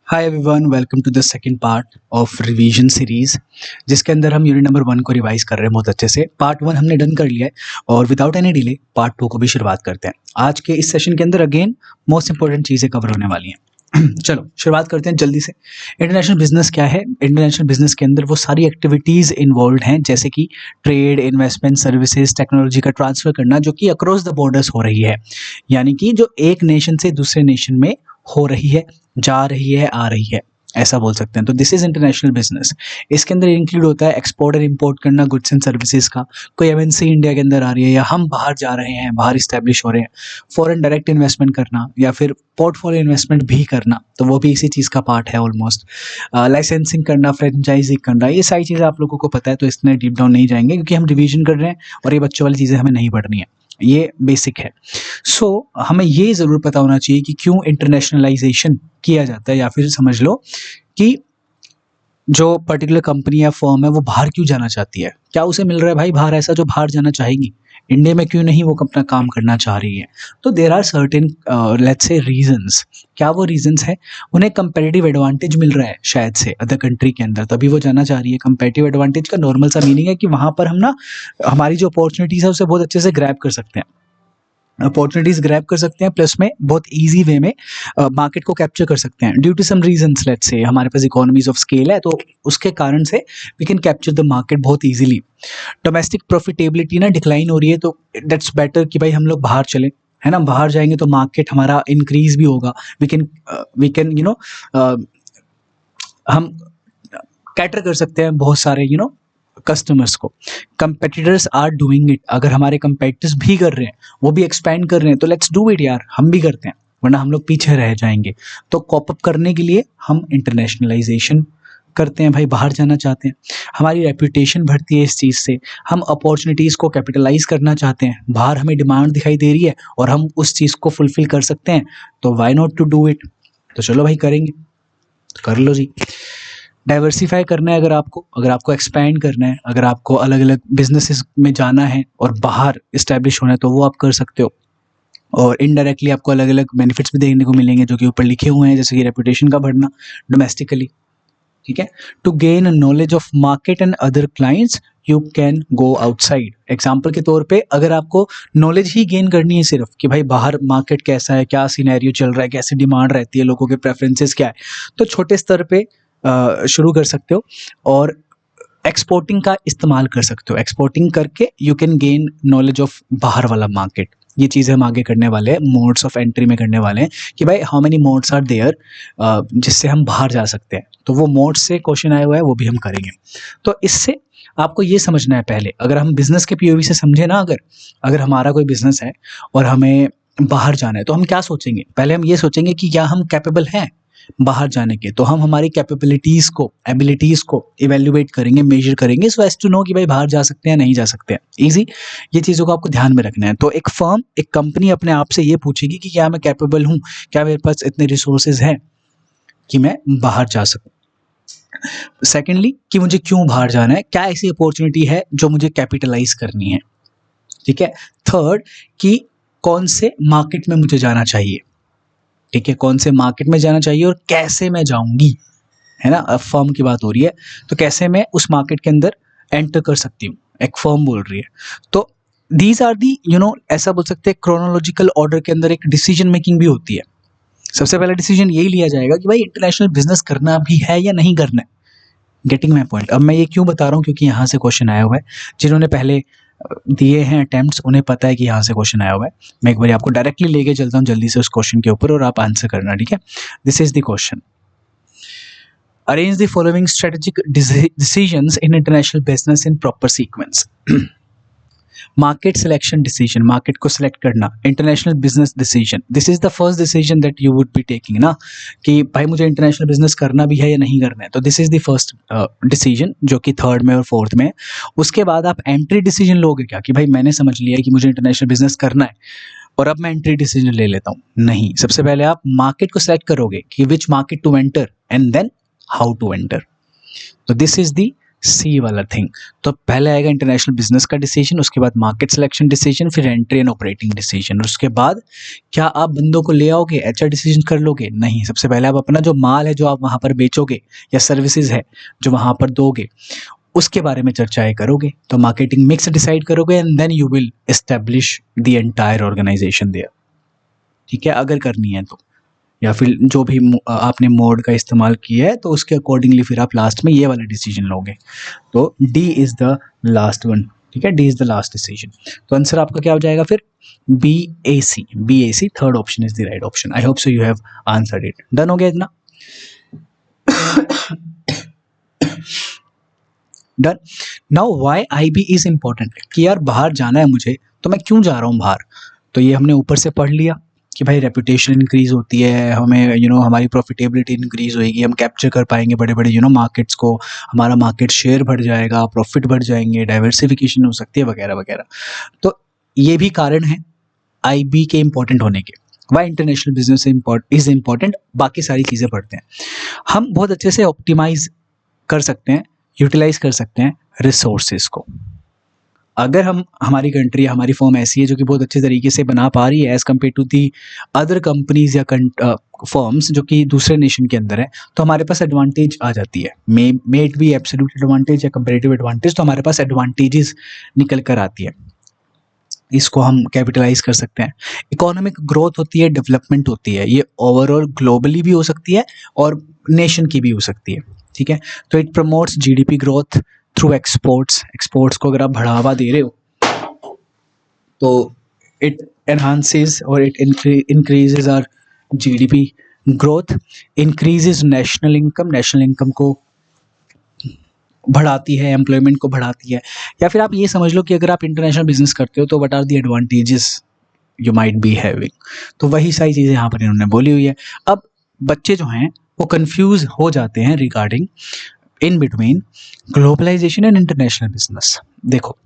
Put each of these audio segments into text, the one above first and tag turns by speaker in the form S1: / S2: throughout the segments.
S1: Hi everyone, welcome to the second part of revision series, जिसके अंदर हम unit number 1 को रिवाइज कर रहे हैं बहुत अच्छे से। पार्ट 1 हमने डन कर लिया है और विदाउट एनी डिले पार्ट 2 को भी शुरुआत करते हैं। आज के इस सेशन के अंदर अगेन मोस्ट इंपॉर्टेंट चीज़ें कवर होने वाली हैं। चलो शुरुआत करते हैं जल्दी से। इंटरनेशनल बिजनेस क्या है? इंटरनेशनल बिजनेस के अंदर वो सारी एक्टिविटीज़ इन्वॉल्व हैं, जैसे कि ट्रेड, इन्वेस्टमेंट, सर्विसेज, टेक्नोलॉजी का ट्रांसफर करना, जो कि अक्रॉस द बॉर्डर्स हो रही है, यानी कि जो एक नेशन से दूसरे नेशन में हो रही है, जा रही है, आ रही है, ऐसा बोल सकते हैं। तो दिस इज इंटरनेशनल बिजनेस। इसके अंदर इंक्लूड होता है एक्सपोर्ट और इंपोर्ट करना गुड्स एंड सर्विसेज का। कोई एमएनसी इंडिया के अंदर आ रही है या हम बाहर जा रहे हैं, बाहर इस्टेब्लिश हो रहे हैं, फॉरेन डायरेक्ट इन्वेस्टमेंट करना या फिर पोर्टफोलियो इन्वेस्टमेंट भी करना, तो वो भी इसी चीज़ का पार्ट है ऑलमोस्ट। लाइसेंसिंग करना, फ्रेंचाइजिंग करना, ये सारी चीज़ें आप लोगों को पता है, तो इसमें डीप डाउन नहीं जाएंगे क्योंकि हम रिवीजन कर रहे हैं और ये बच्चों वाली चीज़ें हमें नहीं पढ़नी है, ये बेसिक है। सो हमें ये ज़रूर पता होना चाहिए कि क्यों इंटरनेशनलाइजेशन किया जाता है, या फिर समझ लो कि जो पर्टिकुलर कंपनी या फर्म है वो बाहर क्यों जाना चाहती है। क्या उसे मिल रहा है भाई बाहर ऐसा जो बाहर जाना चाहेगी? इंडिया में क्यों नहीं वो अपना काम करना चाह रही है? तो there are certain let's say reasons. क्या वो रीजंस है? उन्हें कंपेटिटिव एडवांटेज मिल रहा है शायद से अदर कंट्री के अंदर, तभी वो जाना चाह रही है। कंपेटिटिव एडवांटेज का नॉर्मल सा मीनिंग है कि वहाँ पर हम ना हमारी जो अपॉर्चुनिटीज़ है उसे बहुत अच्छे से ग्रैब कर सकते हैं, अपॉर्चुनिटीज ग्रैब कर सकते हैं, प्लस में बहुत इजी वे में मार्केट को कैप्चर कर सकते हैं due to some reasons. Let's say हमारे पास इकोनॉमीज ऑफ स्केल है, तो उसके कारण से we can capture the market बहुत इजीली। डोमेस्टिक प्रॉफिटेबिलिटी ना डिक्लाइन हो रही है, तो दैट्स बेटर कि भाई हम लोग बाहर चलें, है ना। बाहर जाएंगे तो मार्केट हमारा इंक्रीज भी होगा। वी कैन हम कैटर कर सकते हैं बहुत सारे कस्टमर्स को। कंपेटिटर्स आर डूइंग इट, अगर हमारे कंपेटिटर्स भी कर रहे हैं, वो भी एक्सपैंड कर रहे हैं, तो लेट्स डू इट यार, हम भी करते हैं, वरना हम लोग पीछे रह जाएंगे। तो कॉप अप करने के लिए हम इंटरनेशनलाइजेशन करते हैं भाई, बाहर जाना चाहते हैं। हमारी रेपुटेशन बढ़ती है इस चीज़ से, हम अपॉर्चुनिटीज़ को कैपिटलाइज करना चाहते हैं, बाहर हमें डिमांड दिखाई दे रही है और हम उस चीज़ को फुलफिल कर सकते हैं, तो why not to do it. तो चलो भाई करेंगे, तो कर लो जी। डाइवर्सिफाई करना है, अगर आपको एक्सपैंड करना है, अगर आपको अलग अलग बिजनेसेस में जाना है और बाहर इस्टेब्लिश होना है, तो वो आप कर सकते हो। और इनडायरेक्टली आपको अलग अलग बेनिफिट्स भी देखने को मिलेंगे जो कि ऊपर लिखे हुए हैं, जैसे कि रेपुटेशन का बढ़ना डोमेस्टिकली, ठीक है। To gain knowledge of market and other clients you can go outside. Example के तौर पे अगर आपको नॉलेज ही गेन करनी है सिर्फ कि भाई बाहर मार्केट कैसा है, क्या सिनेरियो चल रहा है, कैसी डिमांड रहती है, लोगों के प्रेफरेंसेस क्या है, तो छोटे स्तर पे शुरू कर सकते हो और एक्सपोर्टिंग का इस्तेमाल कर सकते हो। एक्सपोर्टिंग करके you can gain knowledge of बाहर वाला मार्केट। ये चीज़ें हम आगे करने वाले हैं, मोड्स ऑफ एंट्री में करने वाले हैं कि भाई how many modes are there जिससे हम बाहर जा सकते हैं। तो वो मोड्स से क्वेश्चन आया हुआ है, वो भी हम करेंगे। तो इससे आपको ये समझना है पहले, अगर हम बिजनेस के पीओवी से समझे ना, अगर हमारा कोई बिजनेस है और हमें बाहर जाना है, तो हम क्या सोचेंगे? पहले हम ये सोचेंगे कि क्या हम कैपेबल हैं बाहर जाने के। तो हम हमारी कैपेबिलिटीज़ को, एबिलिटीज़ को इवेल्युएट करेंगे, मेजर करेंगे, सो एज टू नो कि भाई बाहर जा सकते हैं नहीं जा सकते हैं। ईजी, ये चीज़ों को आपको ध्यान में रखना है। तो एक फर्म, एक कंपनी अपने आप से ये पूछेगी कि क्या मैं कैपेबल हूँ, क्या मेरे पास इतने रिसोर्सेज हैं कि मैं बाहर जा सकूँ। सेकेंडली, कि मुझे क्यों बाहर जाना है, क्या ऐसी अपॉर्चुनिटी है जो मुझे कैपिटलाइज करनी है, ठीक है। थर्ड, कि कौन से मार्केट में मुझे जाना चाहिए, ठीक है, कौन से मार्केट में जाना चाहिए और कैसे मैं जाऊंगी, है ना। अब फर्म की बात हो रही है, तो कैसे मैं उस मार्केट के अंदर एंटर कर सकती हूँ, एक फर्म बोल रही है। तो दीज आर दी ऐसा बोल सकते हैं क्रोनोलॉजिकल ऑर्डर के अंदर एक डिसीजन मेकिंग भी होती है। सबसे पहला डिसीजन यही लिया जाएगा कि भाई इंटरनेशनल बिजनेस करना भी है या नहीं करना है। Getting my point. अब मैं ये क्यों बता रहा हूँ, क्योंकि यहाँ से क्वेश्चन आया हुआ है, जिन्होंने पहले दिए हैं अटेम्प्ट्स उन्हें पता है कि यहाँ से क्वेश्चन आया हुआ है। मैं एक बार आपको डायरेक्टली लेके चलता हूँ जल्दी से उस क्वेश्चन के ऊपर और आप आंसर करना, ठीक है। This is the question. Arrange the following strategic decisions in international business in proper sequence. Market selection decision, market को सिलेक्ट करना। International business decision, this is the first decision that you would be taking ना, कि भाई मुझे international business करना भी है या नहीं करना है। तो this is the first decision, जो कि थर्ड में और फोर्थ में है। उसके बाद आप एंट्री डिसीजन लोगे क्या, कि भाई मैंने समझ लिया है कि मुझे इंटरनेशनल बिजनेस करना है और अब मैं एंट्री डिसीजन ले लेता हूँ। नहीं, सबसे पहले आप मार्केट को सिलेक्ट करोगे कि which market to enter and then how to enter. तो दिस इज द सी वाला थिंग। तो पहले आएगा इंटरनेशनल बिजनेस का डिसीजन, उसके बाद मार्केट सिलेक्शन डिसीजन, फिर एंट्री एंड ऑपरेटिंग डिसीजन। उसके बाद क्या आप बंदों को ले आओगे, एचआर डिसीजन कर लोगे? नहीं, सबसे पहले आप अपना जो माल है जो आप वहाँ पर बेचोगे या सर्विसेज है जो वहाँ पर दोगे उसके बारे में चर्चाएं करोगे। तो मार्केटिंग मिक्स डिसाइड करोगे and then you will establish the entire organization there. ठीक है, अगर करनी है तो, या फिर जो भी आपने मोड का इस्तेमाल किया है तो उसके अकॉर्डिंगली फिर आप लास्ट में ये वाला डिसीजन लोगे। तो D is the last one. ठीक है, D is the last decision. तो आंसर आपका क्या हो जाएगा फिर? B A C. B A C third option is the right option. I hope so you have answered it. Done हो गया इतना? Done. Now why I B is important, कि यार बाहर जाना है मुझे तो मैं क्यों जा रहा हूँ बाहर? तो ये हमने ऊपर से पढ़ लिया कि भाई रेपुटेशन इंक्रीज होती है, हमें हमारी प्रॉफिटेबिलिटी इंक्रीज होएगी, हम कैप्चर कर पाएंगे बड़े बड़े मार्केट्स को, हमारा मार्केट शेयर बढ़ जाएगा, प्रॉफिट बढ़ जाएंगे, डाइवर्सिफिकेशन हो सकती है वगैरह वगैरह। तो ये भी कारण है आईबी के इंपॉर्टेंट होने के। Y international business is important, बाकी सारी चीज़ें पढ़ते हैं। हम बहुत अच्छे से ऑप्टिमाइज कर सकते हैं, यूटिलाइज कर सकते हैं रिसोर्सेज को। अगर हमारी कंट्री, हमारी फॉर्म ऐसी है जो कि बहुत अच्छे तरीके से बना पा रही है as compared to the other companies या फॉर्म्स जो कि दूसरे नेशन के अंदर है, तो हमारे पास एडवांटेज आ जाती है। May it be absolute advantage या कंपेरेटिव एडवांटेज, तो हमारे पास एडवांटेजेस निकल कर आती है। इसको हम कैपिटलाइज कर सकते हैं। इकोनॉमिक ग्रोथ होती है, डेवलपमेंट होती है, ये ओवरऑल ग्लोबली भी हो सकती है और नेशन की भी हो सकती है। ठीक है, तो it promotes GDP growth through exports. Exports को अगर आप बढ़ावा दे रहे हो तो इट एनहांसेस और it increases our GDP growth, increases national income. National income को बढ़ाती है, एम्प्लॉयमेंट को बढ़ाती है। या फिर आप ये समझ लो कि अगर आप इंटरनेशनल बिजनेस करते हो तो what are the advantages you might be having. तो वही सारी चीज़ें यहाँ पर इन्होंने बोली हुई है। अब बच्चे जो हैं वो कंफ्यूज हो जाते हैं regarding in between globalization and international business. देखो,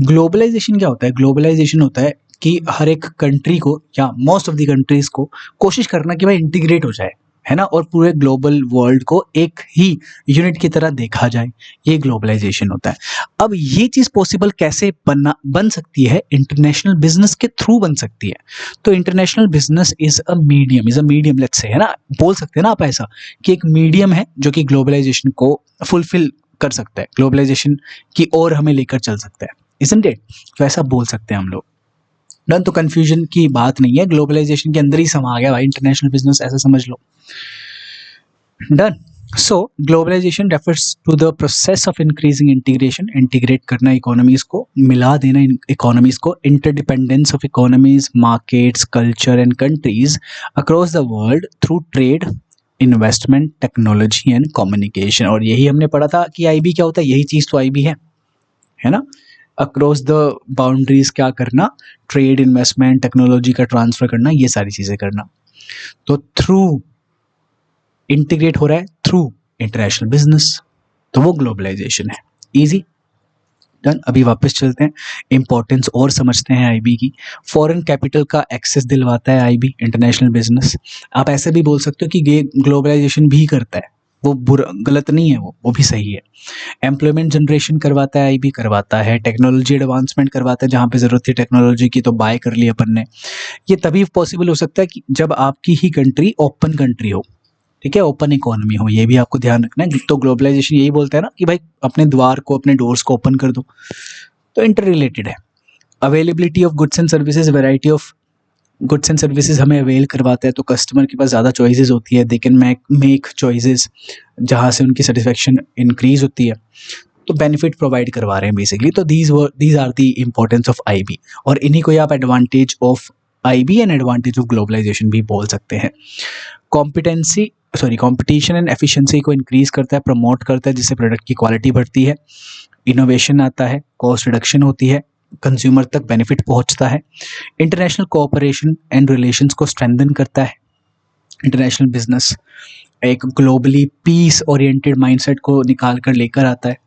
S1: ग्लोबलाइजेशन क्या होता है? ग्लोबलाइजेशन होता है कि हर एक कंट्री को या मोस्ट ऑफ द कंट्रीज को कोशिश करना कि भाई इंटीग्रेट हो जाए, है ना, और पूरे ग्लोबल वर्ल्ड को एक ही यूनिट की तरह देखा जाए। ये ग्लोबलाइजेशन होता है। अब ये चीज़ पॉसिबल कैसे बन सकती है? इंटरनेशनल बिजनेस के थ्रू बन सकती है। तो international business is a medium, let's say, है ना, बोल सकते हैं ना आप ऐसा कि एक मीडियम है जो कि ग्लोबलाइजेशन को फुलफिल कर सकता है, ग्लोबलाइजेशन की ओर हमें लेकर चल सकता है, इजंट इट? तो ऐसा बोल सकते हैं हम लोग। डन। तो कंफ्यूजन की बात नहीं है, ग्लोबलाइजेशन के अंदर ही समा गया भाई इंटरनेशनल बिजनेस, ऐसा समझ लो। Done. So globalization refers to the process of increasing integration. Integrate करना इकोनॉमीज को, मिला देना इकोनॉमीज को, interdependence of economies, markets, culture and countries across the world through trade, investment, technology and communication. और यही हमने पढ़ा था कि आईबी क्या होता है, यही चीज़ तो आईबी है ना। अक्रॉस द बाउंड्रीज क्या करना? ट्रेड, इन्वेस्टमेंट, टेक्नोलॉजी का ट्रांसफर करना, ये सारी चीज़ें करना। तो थ्रू इंटीग्रेट हो रहा है थ्रू इंटरनेशनल बिजनेस, तो वो ग्लोबलाइजेशन है। इजी। डन। अभी वापस चलते हैं, इंपॉर्टेंस और समझते हैं आईबी की। फॉरेन कैपिटल का एक्सेस दिलवाता है आईबी, इंटरनेशनल बिजनेस। आप ऐसे भी बोल सकते हो कि ये ग्लोबलाइजेशन भी करता है, वो गलत नहीं है, वो भी सही है। एम्प्लॉयमेंट जनरेशन करवाता है आईबी, करवाता है। टेक्नोलॉजी एडवांसमेंट करवाता है, जहाँ पे ज़रूरत थी टेक्नोलॉजी की तो बाय कर लिया अपन ने। ये तभी पॉसिबल हो सकता है कि जब आपकी ही कंट्री ओपन कंट्री हो, ठीक है, ओपन इकोनॉमी हो। ये भी आपको ध्यान रखना है। तो ग्लोबलाइजेशन यही बोलता है ना कि भाई अपने द्वार को, अपने डोर्स को ओपन कर दो। तो इंटर रिलेटेड है। Availability of goods and services, variety of goods and services हमें अवेल करवाता है, तो कस्टमर के पास ज़्यादा चॉइसेस होती है, दे कैन मेक चॉइसेस, जहाँ से उनकी सेटिस्फेक्शन इंक्रीज होती है। तो बेनिफिट प्रोवाइड करवा रहे हैं बेसिकली। तो these are the importance of IB, और इन्हीं को आप advantage of IB and advantage of globalization भी बोल सकते हैं। कंपटीशन एंड एफिशिएंसी को इंक्रीज करता है, प्रमोट करता है, जिससे प्रोडक्ट की क्वालिटी बढ़ती है, इनोवेशन आता है, कॉस्ट रिडक्शन होती है, कंज्यूमर तक बेनिफिट पहुंचता है। इंटरनेशनल कोऑपरेशन एंड रिलेशंस को स्ट्रेंथन करता है। इंटरनेशनल बिजनेस एक ग्लोबली पीस ओरिएंटेड माइंडसेट को निकाल कर लेकर आता है।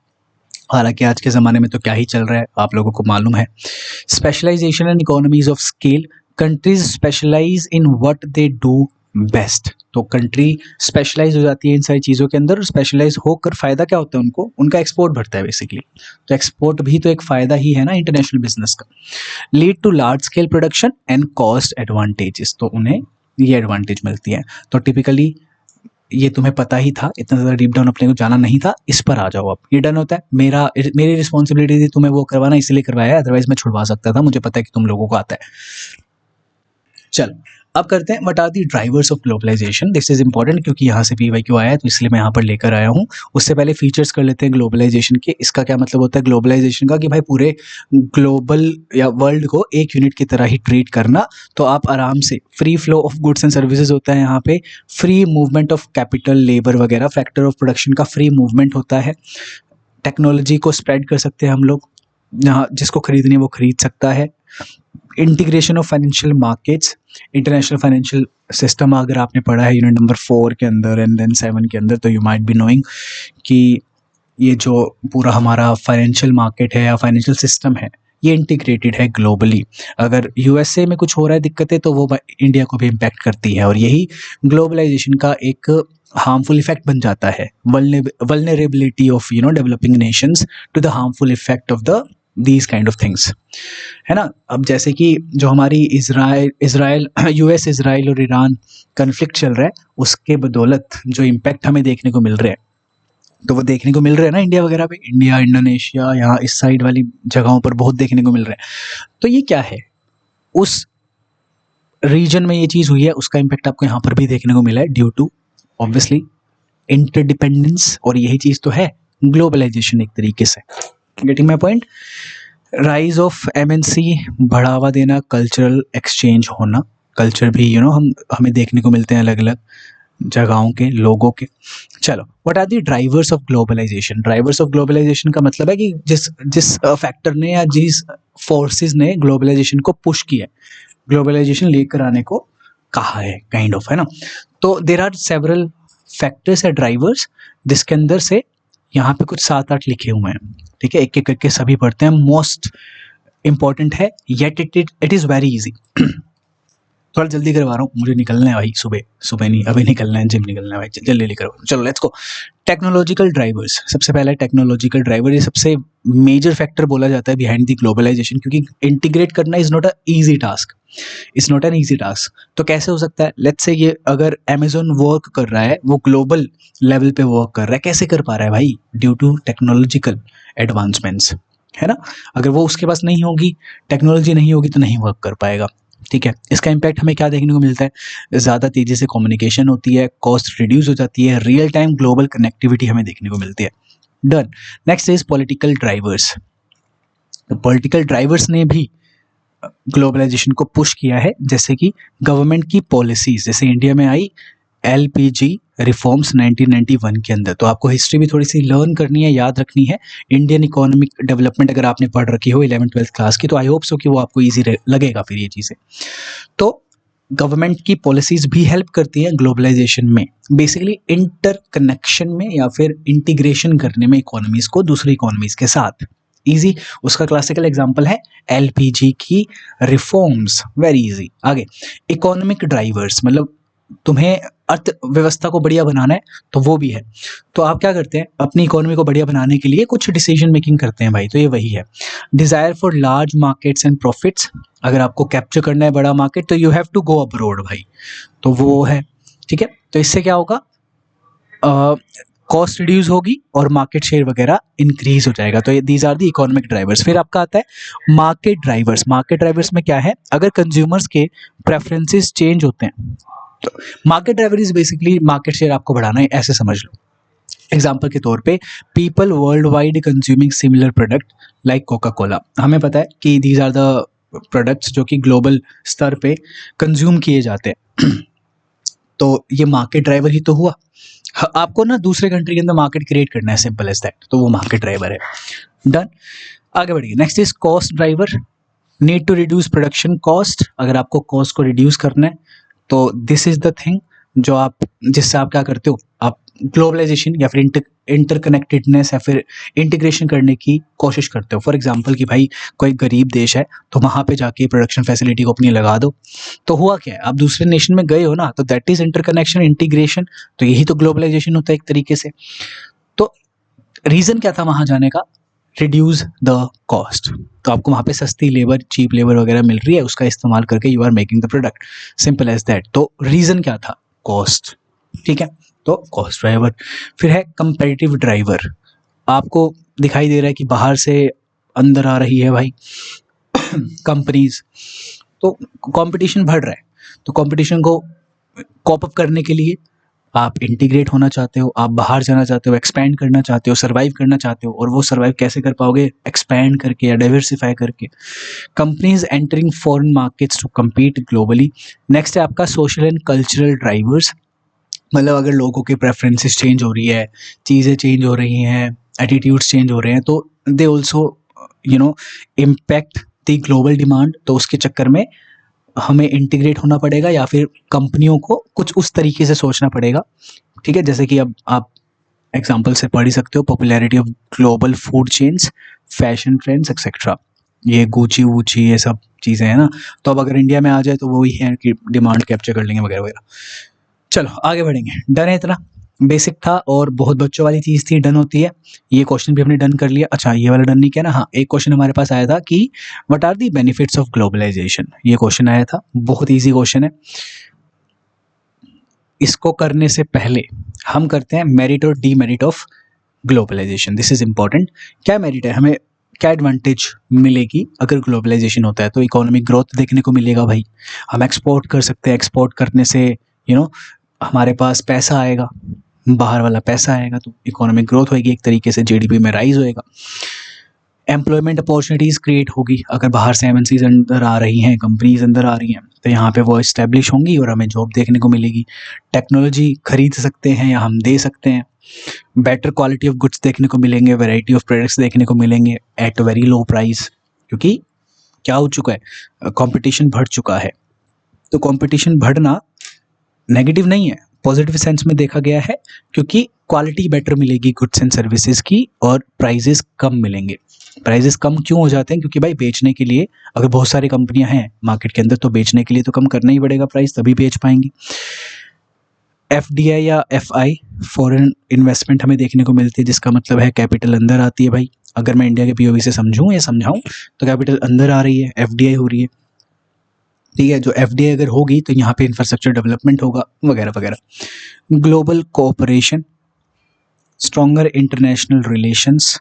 S1: हालांकि आज के ज़माने में तो क्या ही चल रहा है, आप लोगों को मालूम है। Specialization and economies of scale, countries specialize in what they do best. तो कंट्री स्पेशलाइज हो जाती है इन सारी चीज़ों के अंदर, और स्पेशलाइज होकर फ़ायदा क्या होता है उनको, उनका एक्सपोर्ट बढ़ता है बेसिकली। तो एक्सपोर्ट भी तो एक फ़ायदा ही है ना इंटरनेशनल बिजनेस का। Lead to large scale production and cost advantages, तो उन्हें ये एडवांटेज मिलती है। तो टिपिकली ये तुम्हें पता ही था, इतना ज़्यादा डीप डाउन अपने को जाना नहीं था, इस पर आ जाओ अब। ये डन होता है, मेरी रिस्पॉन्सिबिलिटी थी तुम्हें वो करवाना, इसलिए करवाया है, अदरवाइज मैं छुड़वा सकता था, मुझे पता है कि तुम लोगों को आता है। चल अब करते हैं what are the drivers of globalization. This is important क्योंकि यहाँ से PYQ आया है, तो इसलिए मैं यहाँ पर लेकर आया हूँ। उससे पहले फीचर्स कर लेते हैं ग्लोबलाइजेशन के। इसका क्या मतलब होता है ग्लोबलाइजेशन का, कि भाई पूरे ग्लोबल या वर्ल्ड को एक यूनिट की तरह ही ट्रीट करना। तो आप आराम से, free flow of goods and services होता है यहाँ पे, free movement of capital, labour वगैरह, फैक्टर ऑफ प्रोडक्शन का फ्री मूवमेंट होता है। टेक्नोलॉजी को स्प्रेड कर सकते हैं हम लोग, जहाँ जिसको खरीदनी है वो खरीद सकता है। Integration of financial markets, international financial system अगर आपने पढ़ा है यूनिट नंबर 4 के अंदर एंड देन 7 के अंदर, तो यू माइट बी नोइंग कि ये जो पूरा हमारा फाइनेंशियल मार्केट है या फाइनेंशियल सिस्टम है, ये इंटीग्रेटेड है ग्लोबली। अगर USA में कुछ हो रहा है दिक्कतें, तो वो इंडिया को भी इम्पैक्ट करती है, और यही ग्लोबलाइजेशन का एक हार्मफुल इफेक्ट बन जाता है। Vulnerability of developing nations to the harmful effect of the these kind of things, है ना। अब जैसे कि जो हमारी इसराइल US इसराइल और ईरान कन्फ्लिक्ट चल रहा है, उसके बदौलत जो इम्पैक्ट हमें देखने को मिल रहे हैं, तो वो देखने को मिल रहे हैं ना इंडिया वगैरह पे, इंडिया, इंडोनेशिया, यहाँ इस साइड वाली जगहों पर बहुत देखने को मिल रहे हैं। तो ये क्या है, उस रीजन में ये चीज़ हुई है, उसका इम्पैक्ट आपको यहाँ पर भी देखने को मिला है, ड्यू टू ऑब्वियसली इंटरडिपेंडेंस। और यही चीज़ तो है ग्लोबलाइजेशन एक तरीके से। Getting my point. Rise of MNC, बढ़ावा देना, कल्चरल एक्सचेंज होना, कल्चर भी हमें देखने को मिलते हैं अलग अलग जगहों के, लोगों के। चलो what are the drivers of globalization. Drivers of globalization का मतलब है कि जिस फैक्टर ने या जिस फोर्सेस ने ग्लोबलाइजेशन को पुश किया, ग्लोबलाइजेशन लेकर आने को कहा है, काइंड ऑफ, है ना। तो देर आर सेवरल फैक्टर्स या ड्राइवर्स, जिसके अंदर से यहाँ पे कुछ 7-8 लिखे हुए हैं, ठीक है, एक एक करके सभी पढ़ते हैं। मोस्ट इंपॉर्टेंट है, yet it is very easy. थोड़ा जल्दी करवा रहा हूँ, मुझे निकलना है भाई, सुबह नहीं, अभी निकलना है, जिम निकलना है भाई, जल्दी जल्दी करवा। चलो लेट्स गो। टेक्नोलॉजिकल ड्राइवर्स, सबसे पहला है टेक्नोलॉजिकल ड्राइवर। ये सबसे मेजर फैक्टर बोला जाता है बिहाइंड द ग्लोबलाइजेशन, क्योंकि इंटीग्रेट करना is not a easy task, it's not an easy task. तो कैसे हो सकता है, लेट्स से ये अगर अमेजोन वर्क कर रहा है, वो ग्लोबल लेवल पे वर्क कर रहा है, कैसे कर पा रहा है भाई, ड्यू टू टेक्नोलॉजिकल एडवांसमेंट्स, है ना। अगर वो उसके पास नहीं होगी, टेक्नोलॉजी नहीं होगी, तो नहीं वर्क कर पाएगा, ठीक है। इसका इम्पैक्ट हमें क्या देखने को मिलता है, ज़्यादा तेज़ी से कम्युनिकेशन होती है, कॉस्ट रिड्यूस हो जाती है, रियल टाइम ग्लोबल कनेक्टिविटी हमें देखने को मिलती है। Done. Next is political drivers. तो पॉलिटिकल ड्राइवर्स ने भी ग्लोबलाइजेशन को पुश किया है, जैसे कि गवर्नमेंट की पॉलिसीज, जैसे इंडिया में आई LPG रिफॉर्म्स 1991 के अंदर। तो आपको हिस्ट्री भी थोड़ी सी लर्न करनी है, याद रखनी है। इंडियन इकोनॉमिक डेवलपमेंट अगर आपने पढ़ रखी हो 11th-12th क्लास की, तो आई होप सो कि वो आपको ईजी लगेगा फिर ये चीज़ें। तो गवर्नमेंट की पॉलिसीज भी हेल्प करती हैं ग्लोबलाइजेशन में, बेसिकली इंटर कनेक्शन में या फिर इंटीग्रेशन करने में इकोनॉमीज को दूसरी इकोनॉमीज के साथ इजी। उसका क्लासिकल एग्जांपल है LPG की रिफॉर्म्स, वेरी इजी। आगे इकोनॉमिक ड्राइवर्स, मतलब तुम्हें अर्थव्यवस्था को बढ़िया बनाना है, तो वो भी है। तो आप क्या करते हैं, अपनी इकोनॉमी को बढ़िया बनाने के लिए कुछ डिसीजन मेकिंग करते हैं भाई, तो ये वही है। Desire for large markets and profits, अगर आपको कैप्चर करना है बड़ा मार्केट, तो you have to go abroad भाई, तो वो है, ठीक है। तो इससे क्या होगा, कॉस्ट रिड्यूस होगी और मार्केट शेयर वगैरह इंक्रीज हो जाएगा। तो ये these are the economic drivers. फिर आपका आता है मार्केट ड्राइवर्स। मार्केट ड्राइवर्स में क्या है, अगर कंज्यूमर्स के प्रेफरेंसेस चेंज होते हैं, तो market driver is basically market share आपको बढ़ाना है, ऐसे समझ लो। एग्जाम्पल के तौर पे people world wide consuming similar product like Coca Cola. हमें पता है कि दीज आर द प्रोडक्ट्स जो कि ग्लोबल स्तर पे कंज्यूम किए जाते हैं। तो ये मार्केट ड्राइवर ही तो हुआ। आपको ना दूसरे कंट्री के अंदर मार्केट क्रिएट करना है, सिंपल एज दैट, तो वो मार्केट ड्राइवर है। डन। आगे बढ़िए। Next is cost driver. Need to reduce production cost, अगर आपको कॉस्ट को रिड्यूस करना है, तो दिस इज द थिंग जो आप, जिससे आप क्या करते हो, आप ग्लोबलाइजेशन या फिर इंटरकनेक्टेडनेस या फिर इंटीग्रेशन करने की कोशिश करते हो। फॉर एग्जांपल कि भाई कोई गरीब देश है तो वहाँ पे जाके प्रोडक्शन फैसिलिटी को अपनी लगा दो, तो हुआ क्या है, आप दूसरे नेशन में गए हो ना, तो दैट इज इंटरकनेक्शन, इंटीग्रेशन। तो यही तो ग्लोबलाइजेशन होता है एक तरीके से। तो रीज़न क्या था वहाँ जाने का? Reduce the cost. तो आपको वहाँ पे सस्ती लेबर, चीप लेबर वगैरह मिल रही है, उसका इस्तेमाल करके you are making the product, simple as that. तो रीज़न क्या था? कॉस्ट। ठीक है, तो कॉस्ट ड्राइवर। फिर है कंपेटिटिव ड्राइवर। आपको दिखाई दे रहा है कि बाहर से अंदर आ रही है भाई कंपनीज, तो कंपटीशन बढ़ रहा है। तो कंपटीशन को कॉप अप करने के लिए आप इंटीग्रेट होना चाहते हो, आप बाहर जाना चाहते हो, एक्सपैंड करना चाहते हो, सर्वाइव करना चाहते हो। और वो सर्वाइव कैसे कर पाओगे? एक्सपैंड करके या डाइवर्सिफाई करके। Companies entering foreign markets to compete globally. Next है आपका सोशल एंड कल्चरल ड्राइवर्स। मतलब अगर लोगों के प्रेफरेंसेस चेंज हो रही है, चीज़ें चेंज हो रही हैं, एटीट्यूड्स चेंज हो रहे हैं, तो they also impact the global demand. तो उसके चक्कर में हमें इंटीग्रेट होना पड़ेगा या फिर कंपनियों को कुछ उस तरीके से सोचना पड़ेगा। ठीक है, जैसे कि अब आप एग्जांपल से पढ़ ही सकते हो, popularity of global food chains, fashion trends etcetera. ये गुची वूची ये सब चीज़ें हैं ना, तो अब अगर इंडिया में आ जाए तो वो ही है कि डिमांड कैप्चर कर लेंगे वगैरह वगैरह। चलो आगे बढ़ेंगे। डन है, इतना बेसिक था और बहुत बच्चों वाली चीज़ थी, डन होती है। ये क्वेश्चन भी हमने डन कर लिया। अच्छा, ये वाला डन नहीं किया ना? हाँ, एक क्वेश्चन हमारे पास आया था कि what are the benefits of globalization. ये क्वेश्चन आया था, बहुत ईजी क्वेश्चन है। इसको करने से पहले हम करते हैं मेरिट और demerit of globalization. This is important. क्या मेरिट है, हमें क्या एडवांटेज मिलेगी अगर ग्लोबलाइजेशन होता है? तो इकोनॉमिक ग्रोथ देखने को मिलेगा भाई, हम एक्सपोर्ट कर सकते हैं, एक्सपोर्ट करने से हमारे पास पैसा आएगा, बाहर वाला पैसा आएगा, तो इकोनॉमिक ग्रोथ होगी, एक तरीके से जीडीपी में राइज होएगा। एम्प्लॉयमेंट अपॉर्चुनिटीज़ क्रिएट होगी, अगर बाहर से एमएनसीज अंदर आ रही हैं, कंपनीज अंदर आ रही हैं, तो यहाँ पे वो इस्टेब्लिश होंगी और हमें जॉब देखने को मिलेगी। टेक्नोलॉजी खरीद सकते हैं या हम दे सकते हैं। बेटर क्वालिटी ऑफ गुड्स देखने को मिलेंगे, वैरायटी ऑफ प्रोडक्ट्स देखने को मिलेंगे एट वेरी लो प्राइस, क्योंकि क्या हो चुका है, कंपटीशन बढ़ चुका है। तो कंपटीशन बढ़ना नेगेटिव नहीं है, पॉजिटिव सेंस में देखा गया है, क्योंकि क्वालिटी बेटर मिलेगी गुड्स एंड सर्विसेज की और प्राइजेस कम मिलेंगे। प्राइजेस कम क्यों हो जाते हैं? क्योंकि भाई बेचने के लिए, अगर बहुत सारी कंपनियां हैं मार्केट के अंदर, तो बेचने के लिए तो कम करना ही पड़ेगा प्राइस, तभी बेच पाएंगी। एफडीआई या एफआई, फॉरेन इन्वेस्टमेंट हमें देखने को मिलती है, जिसका मतलब है कैपिटल अंदर आती है भाई। अगर मैं इंडिया के पीओवी से समझूं या समझाऊं, तो कैपिटल अंदर आ रही है, एफडीआई हो रही है। ठीक है, जो एफडीआई अगर होगी तो यहाँ पे इंफ्रास्ट्रक्चर डेवलपमेंट होगा वगैरह वगैरह। Global cooperation, stronger international relations.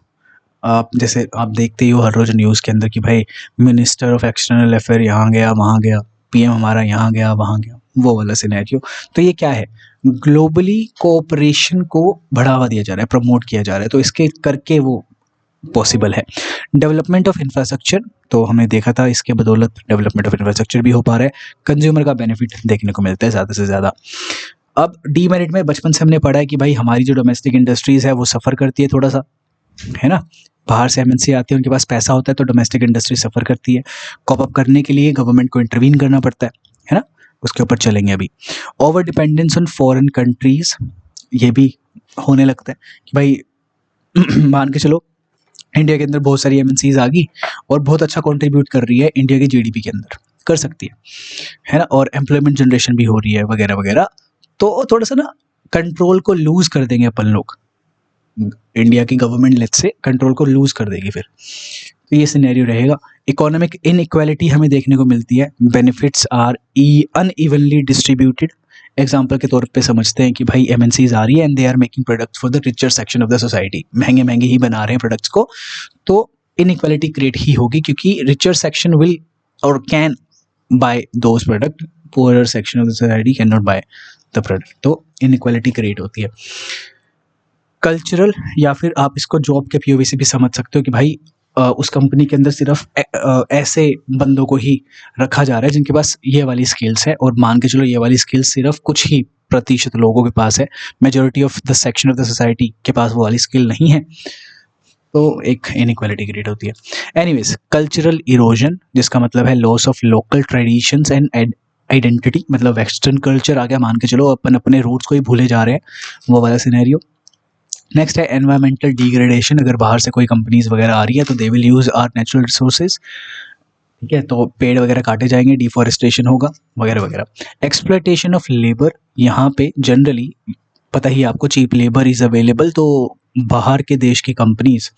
S1: आप जैसे आप देखते ही हो हर रोज न्यूज़ के अंदर कि भाई मिनिस्टर ऑफ एक्सटर्नल अफेयर यहाँ गया वहाँ गया, पीएम हमारा यहाँ गया वहाँ गया, वो वाला सिनेरियो। तो ये क्या है? ग्लोबली कोऑपरेशन को बढ़ावा दिया जा रहा है, प्रमोट किया जा रहा है, तो इसके करके वो पॉसिबल है। डेवलपमेंट ऑफ इंफ्रास्ट्रक्चर, तो हमने देखा था इसके बदौलत डेवलपमेंट ऑफ इंफ्रास्ट्रक्चर भी हो पा रहा है, कंज्यूमर का बेनिफिट देखने को मिलता है ज़्यादा से ज़्यादा। अब डीमेरिट में बचपन से हमने पढ़ा है कि भाई हमारी जो डोमेस्टिक इंडस्ट्रीज़ है वो सफ़र करती है थोड़ा सा, है ना। बाहर से एमएनसी आती है, उनके पास पैसा होता है, तो डोमेस्टिक इंडस्ट्री सफ़र करती है। कॉप अप करने के लिए गवर्नमेंट को इंटरवीन करना पड़ता है ना। उसके ऊपर चलेंगे अभी। Over dependence on foreign countries, ये भी होने लगता है कि भाई मान के चलो इंडिया के अंदर बहुत सारी एमएनसीज आ गई और बहुत अच्छा कंट्रीब्यूट कर रही है इंडिया की जीडीपी के अंदर, कर सकती है ना, और एम्प्लॉयमेंट जनरेशन भी हो रही है वगैरह वगैरह। तो थोड़ा सा ना कंट्रोल को लूज कर देंगे अपन लोग, इंडिया की गवर्नमेंट लेट्स से कंट्रोल को लूज कर देगी फिर, तो ये सिनेरियो रहेगा। इकोनॉमिक इनइक्वालिटी हमें देखने को मिलती है, benefits are unevenly distributed. Example के तौर पे समझते हैं कि भाई एमएनसीज आ रही है and they are making products for the richer section of the society, महंगे महंगे ही बना रहे हैं प्रोडक्ट्स को, तो इनइक्वालिटी क्रिएट ही होगी, क्योंकि रिचर सेक्शन विल और can buy those product, poorer section of the society can not by the product, तो इनइक्वालिटी क्रिएट होती है। कल्चरल, या फिर आप इसको जॉब के पीओवी से भी समझ सकते हो कि भाई उस कंपनी के अंदर सिर्फ ऐसे बंदों को ही रखा जा रहा है जिनके पास ये वाली स्किल्स है, और मान के चलो ये वाली स्किल्स सिर्फ कुछ ही प्रतिशत लोगों के पास है, majority of the section of the society के पास वो वाली स्किल नहीं है, तो एक इनइक्वालिटी क्रिएट होती है। एनीवेज, कल्चरल इरोजन, जिसका मतलब है loss of local traditions and identity, मतलब वेस्टर्न कल्चर आ गया, मान के चलो अपन अपने रूट्स को ही भूले जा रहे हैं, वो वाला सिनेरियो। नेक्स्ट है एनवायरमेंटल डिग्रेडेशन, अगर बाहर से कोई कंपनीज वगैरह आ रही है तो they will use our natural resources, ठीक है, तो पेड़ वगैरह काटे जाएंगे, डिफॉरेस्टेशन होगा वगैरह वगैरह। एक्सप्लॉयटेशन ऑफ लेबर, यहाँ पे जनरली पता ही है आपको, चीप लेबर इज अवेलेबल, तो बाहर के देश की कंपनीज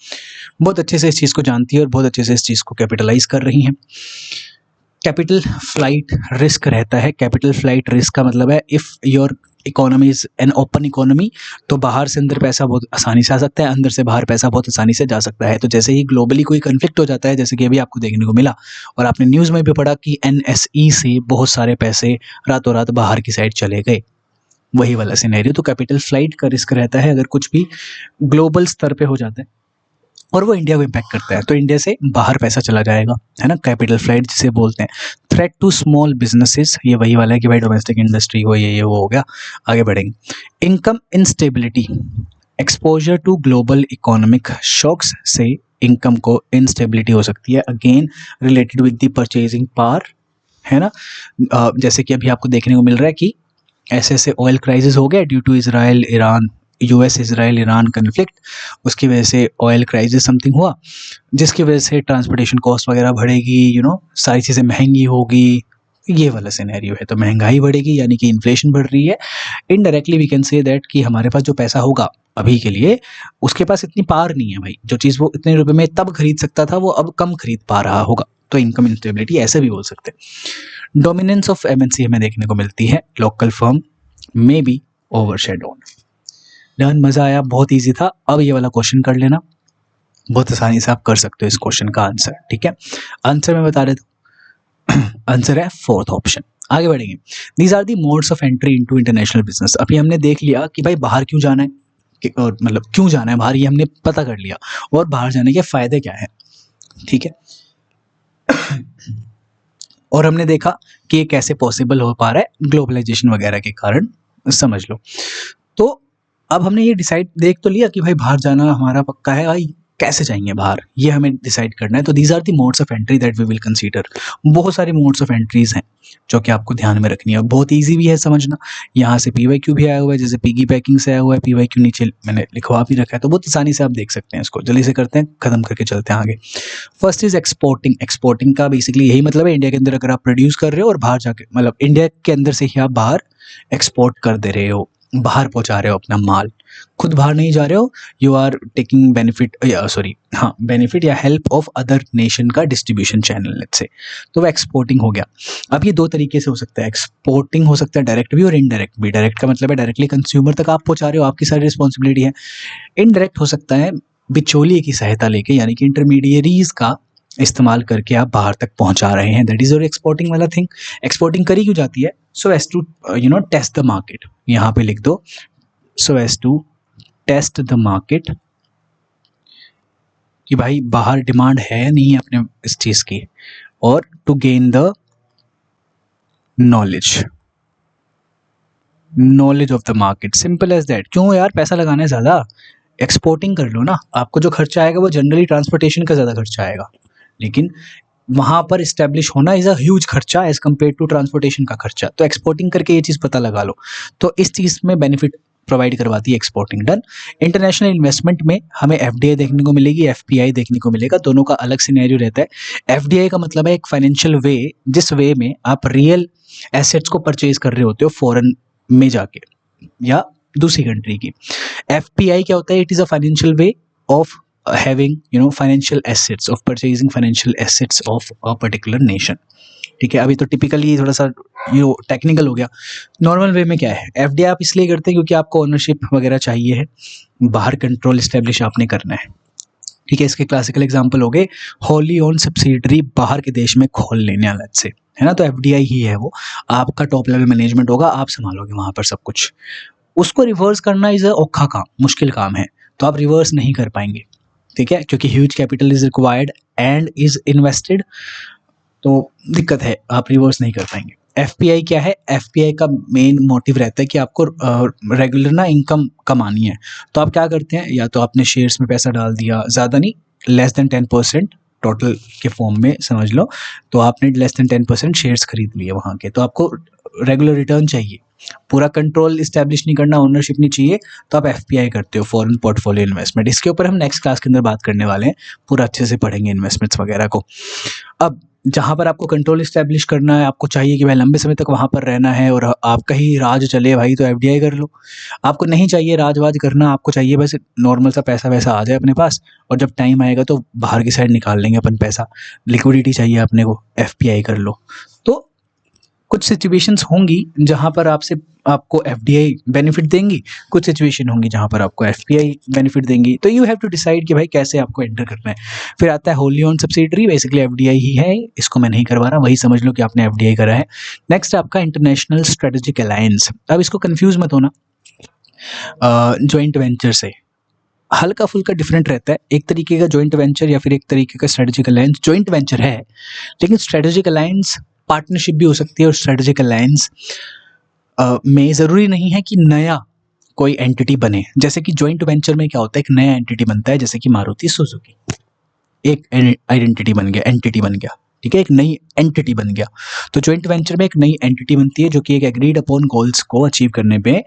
S1: बहुत अच्छे से इस चीज़ को जानती है और बहुत अच्छे से इस चीज़ को कैपिटलाइज कर रही हैं। कैपिटल फ्लाइट रिस्क रहता है, कैपिटल फ्लाइट रिस्क का मतलब है if your economy is an open economy, तो बाहर से अंदर पैसा बहुत आसानी से आ सकता है, अंदर से बाहर पैसा बहुत आसानी से जा सकता है। तो जैसे ही ग्लोबली कोई कन्फ्लिक्ट हो जाता है, जैसे कि अभी आपको देखने को मिला और आपने न्यूज़ में भी पढ़ा कि NSE से बहुत सारे पैसे रातों रात बाहर की साइड चले गए, वही वाला सिनेरियो। तो कैपिटल फ्लाइट का रिस्क रहता है अगर कुछ भी ग्लोबल स्तर पे हो जाता है और वो इंडिया को इम्पैक्ट करता है, तो इंडिया से बाहर पैसा चला जाएगा, है ना, कैपिटल फ्लाइट जिसे बोलते हैं। थ्रेट टू स्मॉल बिजनेसेस, ये वही वाला है कि भाई डोमेस्टिक इंडस्ट्री हो, ये वो हो गया, आगे बढ़ेंगे। Income instability, exposure to global economic shocks से इनकम को इंस्टेबिलिटी हो सकती है, again related with the purchasing power, है ना। जैसे कि अभी आपको देखने को मिल रहा है कि ऐसे ऐसे ऑयल क्राइसिस हो गया due to Israel Iran, US Israel Iran conflict, उसकी वजह से ऑयल क्राइसिस समथिंग हुआ, जिसकी वजह से ट्रांसपोर्टेशन कॉस्ट वगैरह बढ़ेगी, सारी चीज़ें महंगी होगी, ये वाला सिनेरियो है। तो महंगाई बढ़ेगी यानी कि इन्फ्लेशन बढ़ रही है। Indirectly we can say that कि हमारे पास जो पैसा होगा अभी के लिए, उसके पास इतनी पावर नहीं है भाई, जो चीज़ वो इतने रुपए में तब खरीद सकता था वो अब कम खरीद पा रहा होगा, तो इनकम इंस्टेबिलिटी ऐसे भी बोल सकते हैं। डोमिनेंस ऑफ MNC हमें देखने को मिलती है, local firm may be overshadowed. Done, मज़ा आया, बहुत इजी था। अब ये वाला क्वेश्चन कर लेना, बहुत आसानी से आप कर सकते हो इस क्वेश्चन का आंसर, ठीक है। आंसर मैं बता देता हूँ, आंसर है फोर्थ ऑप्शन। आगे बढ़ेंगे। These are the modes of entry into international business. अभी हमने देख लिया कि भाई बाहर क्यों जाना है, और मतलब क्यों जाना है बाहर, ये हमने पता कर लिया, और बाहर जाने के फायदे क्या है, ठीक है। और हमने देखा कि ये कैसे पॉसिबल हो पा रहा है, ग्लोबलाइजेशन वगैरह के कारण, समझ लो। तो अब हमने ये डिसाइड देख तो लिया कि भाई बाहर जाना हमारा पक्का है, भाई कैसे जाएंगे बाहर, ये हमें डिसाइड करना है। तो these are the modes of entry that we will consider. बहुत सारी मोड्स ऑफ एंट्रीज हैं जो कि आपको ध्यान में रखनी है, बहुत ईजी भी है समझना। यहाँ से PYQ भी आया हुआ है, जैसे पिगी पैकिंग से आया हुआ है, PYQ नीचे मैंने लिखवा भी रखा है, तो बहुत आसानी से आप देख सकते हैं इसको। जल्दी से करते हैं, खत्म करके चलते हैं आगे। First is exporting. एक्सपोर्टिंग का बेसिकली यही मतलब है, इंडिया के अंदर अगर आप प्रोड्यूस कर रहे हो और बाहर जाके, मतलब इंडिया के अंदर से ही आप बाहर एक्सपोर्ट कर दे रहे हो, बाहर पहुंचा रहे हो अपना माल, खुद बाहर नहीं जा रहे हो, यू आर टेकिंग बेनिफिट, या सॉरी हाँ, बेनिफिट या हेल्प ऑफ अदर नेशन का डिस्ट्रीब्यूशन चैनल, लेट्स से, तो वो एक्सपोर्टिंग हो गया। अब ये दो तरीके से हो सकता है, एक्सपोर्टिंग हो सकता है डायरेक्ट भी और इनडायरेक्ट भी। डायरेक्ट का मतलब है डायरेक्टली कंज्यूमर तक आप पहुंचा रहे हो, आपकी सारी रिस्पॉन्सिबिलिटी है। इनडायरेक्ट हो सकता है बिचौलिए की सहायता लेके, यानी कि इंटरमीडिएरीज का इस्तेमाल करके आप बाहर तक पहुंचा रहे हैं, दैट इज योर एक्सपोर्टिंग वाला थिंग। एक्सपोर्टिंग करी क्यों जाती है? So as to test the market, यहाँ पे लिख दो, so as to test the market, कि भाई बाहर डिमांड है या नहीं अपने इस चीज की, और to gain the knowledge of the market, simple as that. क्यों यार पैसा लगाना है ज्यादा, एक्सपोर्टिंग कर लो ना, आपको जो खर्चा आएगा वो जनरली ट्रांसपोर्टेशन का ज्यादा खर्चा आएगा, लेकिन वहां पर इस्टेब्लिश होना इज अ ह्यूज खर्चा एज कम्पेयर टू ट्रांसपोर्टेशन का खर्चा। तो एक्सपोर्टिंग करके ये चीज पता लगा लो, तो इस चीज में बेनिफिट प्रोवाइड करवाती है एक्सपोर्टिंग। डन। इंटरनेशनल इन्वेस्टमेंट में हमें FDI देखने को मिलेगी, FPI देखने को मिलेगा, दोनों का अलग सिनेरियो रहता है। FDI का मतलब है एक फाइनेंशियल वे, जिस वे में आप रियल एसेट्स को परचेज कर रहे होते हो फॉरेन में जाके या दूसरी कंट्री की। FPI क्या होता है? It is a financial way of having financial assets, of purchasing financial assets of a particular nation, ठीक है। अभी तो टिपिकली थोड़ा सा टेक्निकल हो गया। नॉर्मल वे में क्या है, FDI आप इसलिए करते हैं क्योंकि आपको ओनरशिप वगैरह चाहिए है, बाहर कंट्रोल इस्टेब्लिश आपने करना है, ठीक है। इसके क्लासिकल एग्जांपल हो गए होली ओन सब्सिडरी बाहर के देश में खोल लेने अलग से, है ना, तो FDI ही है वो, आपका टॉप लेवल मैनेजमेंट होगा, आप संभालोगे वहां पर सब कुछ। उसको रिवर्स करना इज अ औखा काम, मुश्किल काम है, तो आप रिवर्स नहीं कर पाएंगे, ठीक है, क्योंकि huge capital is required and is invested, तो दिक्कत है, आप रिवर्स नहीं कर पाएंगे। FPI क्या है? FPI का मेन मोटिव रहता है कि आपको रेगुलर ना इनकम कमानी है, तो आप क्या करते हैं, या तो आपने शेयर्स में पैसा डाल दिया, ज़्यादा नहीं, लेस देन 10% टोटल के फॉर्म में समझ लो, तो आपने लेस देन 10% शेयर्स खरीद लिए वहाँ के, तो आपको रेगुलर रिटर्न चाहिए, पूरा कंट्रोल इस्टेब्लिश नहीं करना, ओनरशिप नहीं चाहिए, तो आप एफपीआई करते हो, फॉरेन पोर्टफोलियो इन्वेस्टमेंट। इसके ऊपर हम नेक्स्ट क्लास के अंदर बात करने वाले हैं, पूरा अच्छे से पढ़ेंगे इन्वेस्टमेंट्स वगैरह को। अब जहाँ पर आपको कंट्रोल इस्टेब्लिश करना है, आपको चाहिए कि भाई लंबे समय तक वहाँ पर रहना है और आपका ही राज चले भाई, तो एफडीआई कर लो। आपको नहीं चाहिए राज वाज करना, आपको चाहिए बस नॉर्मल सा पैसा वैसा आ जाए अपने पास, और जब टाइम आएगा तो बाहर की साइड निकाल लेंगे अपन पैसा, लिक्विडिटी चाहिए अपने को, एफपीआई कर लो। तो कुछ सिचुएशंस होंगी जहाँ पर आपको एफडीआई बेनिफिट देंगी, कुछ सिचुएशन होंगी जहाँ पर आपको एफपीआई बेनिफिट देंगी, तो यू हैव टू डिसाइड कि भाई कैसे आपको एंटर करना है। फिर आता है wholly own subsidiary, basically FDI ही है, इसको मैं नहीं करवा रहा, वही समझ लो कि आपने एफडीआई करा है। नेक्स्ट आपका इंटरनेशनल स्ट्रेटेजिक अलायंस। अब इसको कंफ्यूज मत होना जॉइंट वेंचर से, हल्का फुल्का डिफरेंट रहता है। एक तरीके का जॉइंट वेंचर या फिर एक तरीके का स्ट्रेटेजिक अलायंस जॉइंट वेंचर है, लेकिन स्ट्रेटेजिक अलायंस पार्टनरशिप भी हो सकती है, और स्ट्रेटेजिक अलायंस में ज़रूरी नहीं है कि नया कोई एंटिटी बने। जैसे कि जॉइंट वेंचर में क्या होता है, एक नया एंटिटी बनता है, जैसे कि मारुति सुजुकी, एक आइडेंटिटी बन गया, एंटिटी बन गया, ठीक है, एक नई एंटिटी बन गया। तो जॉइंट वेंचर में एक नई एंटिटी बनती है जो कि एक एग्रीड अपॉन गोल्स को अचीव करने पे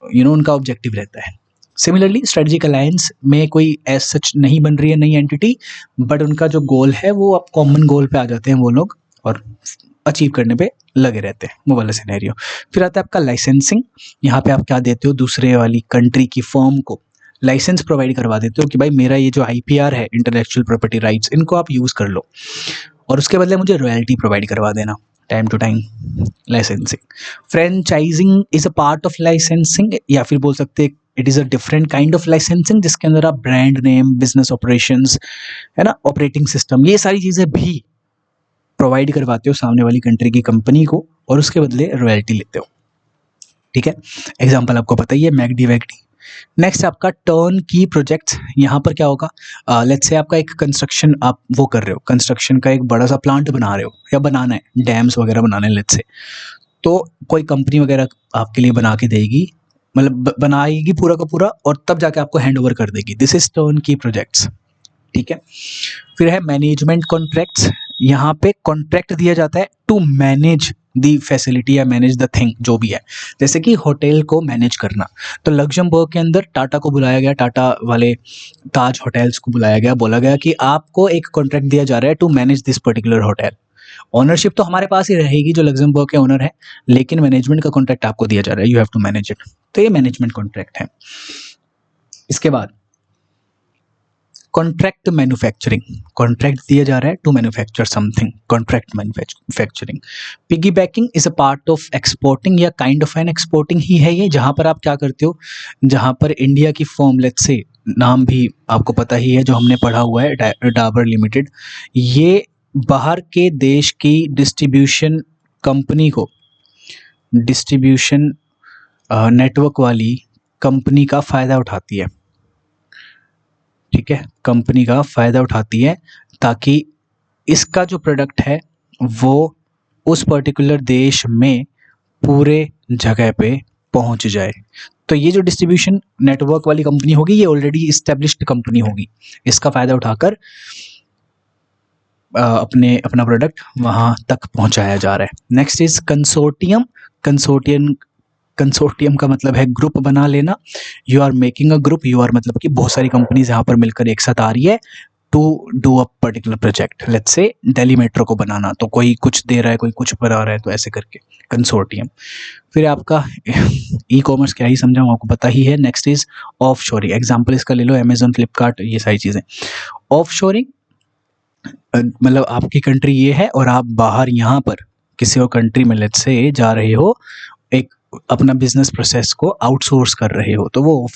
S1: उनका ऑब्जेक्टिव रहता है। सिमिलरली स्ट्रेटेजिक अलायंस में कोई एज सच नहीं बन रही है नई एंटिटी, बट उनका जो गोल है वो अब कॉमन गोल पे आ जाते हैं वो लोग, और अचीव करने पे लगे रहते हैं, वो वाला सिनेरियो। फिर आता है आपका लाइसेंसिंग। यहाँ पे आप क्या देते हो, दूसरे वाली कंट्री की फर्म को लाइसेंस प्रोवाइड करवा देते हो कि भाई मेरा ये जो आईपीआर है, इंटेलेक्चुअल प्रॉपर्टी राइट्स, इनको आप यूज़ कर लो, और उसके बदले मुझे रॉयल्टी प्रोवाइड करवा देना time to time. Licensing. Franchising is a part of licensing, या फिर बोल सकते हैं it is a different kind of licensing, जिसके अंदर आप ब्रांड नेम, बिजनेस ऑपरेशंस, है ना, ऑपरेटिंग सिस्टम, ये सारी चीज़ें भी प्रोवाइड करवाते हो सामने वाली कंट्री की कंपनी को, और उसके बदले रॉयल्टी लेते हो, ठीक है। एग्जांपल आपको पता ही है, मैकडी वैकडी। नेक्स्ट आपका टर्न की प्रोजेक्ट्स। यहाँ पर क्या होगा, लेट्स से आपका एक कंस्ट्रक्शन आप वो कर रहे हो, कंस्ट्रक्शन का एक बड़ा सा प्लांट बना रहे हो या बनाना है, डैम्स वगैरह बनाने हैं लेट्स से, तो कोई कंपनी वगैरह आपके लिए बना के देगी, मतलब बनाएगी पूरा का पूरा, और तब जाके आपको हैंड ओवर कर देगी। दिस इज टर्न की प्रोजेक्ट्स, ठीक है। फिर है मैनेजमेंट कॉन्ट्रैक्ट्स। यहाँ पे कॉन्ट्रैक्ट दिया जाता है टू मैनेज दी फैसिलिटी या मैनेज द थिंग, जो भी है, जैसे कि होटल को मैनेज करना। तो लग्जमबर्ग के अंदर टाटा को बुलाया गया, टाटा वाले ताज होटल्स को बुलाया गया, बोला गया कि आपको एक कॉन्ट्रैक्ट दिया जा रहा है to manage this particular hotel. Ownership तो हमारे पास ही रहेगी जो लग्जमबर्ग के ओनर है, लेकिन मैनेजमेंट का कॉन्ट्रैक्ट आपको दिया जा रहा है, you have to manage it. तो ये मैनेजमेंट कॉन्ट्रैक्ट है। इसके बाद कॉन्ट्रैक्ट मैन्युफैक्चरिंग, कॉन्ट्रैक्ट दिया जा रहा है to manufacture something, contract manufacturing. Piggybacking is a part of exporting या काइंड ऑफ एन एक्सपोर्टिंग ही है ये, जहाँ पर आप क्या करते हो, जहाँ पर इंडिया की फर्म, लेट्स से नाम भी आपको पता ही है जो हमने पढ़ा हुआ है, डाबर लिमिटेड, ये बाहर के देश की डिस्ट्रीब्यूशन कंपनी को, डिस्ट्रीब्यूशन नेटवर्क वाली कंपनी का फ़ायदा उठाती है, ठीक है, कंपनी का फ़ायदा उठाती है, ताकि इसका जो प्रोडक्ट है वो उस पर्टिकुलर देश में पूरे जगह पे पहुंच जाए। तो ये जो डिस्ट्रीब्यूशन नेटवर्क वाली कंपनी होगी, ये ऑलरेडी इस्टेब्लिश्ड कंपनी होगी, इसका फ़ायदा उठाकर अपना प्रोडक्ट वहाँ तक पहुँचाया जा रहा है। Next is consortium. कंसोर्टियम का मतलब है ग्रुप बना लेना। You are making a group, you are मतलब कि बहुत सारी कंपनीज यहाँ पर मिलकर एक साथ आ रही है to do a particular project. Let's say Delhi metro को बनाना, तो कोई कुछ दे रहा है, कोई कुछ बना रहा है, तो ऐसे करके कंसोर्टियम। फिर आपका ई कॉमर्स क्या ही समझाऊँ, आपको पता ही है। Next is of shoring. Example इसका ले लो, अमेजोन, फ्लिपकार्ट, ये सारी चीज़ें। ऑफ शोरिंग मतलब आपकी कंट्री ये है और आप बाहर यहाँ पर किसी और कंट्री में लेट्स से जा रहे हो, एक अपना बिजनेस प्रोसेस को आउटसोर्स कर रहे हो, तो वो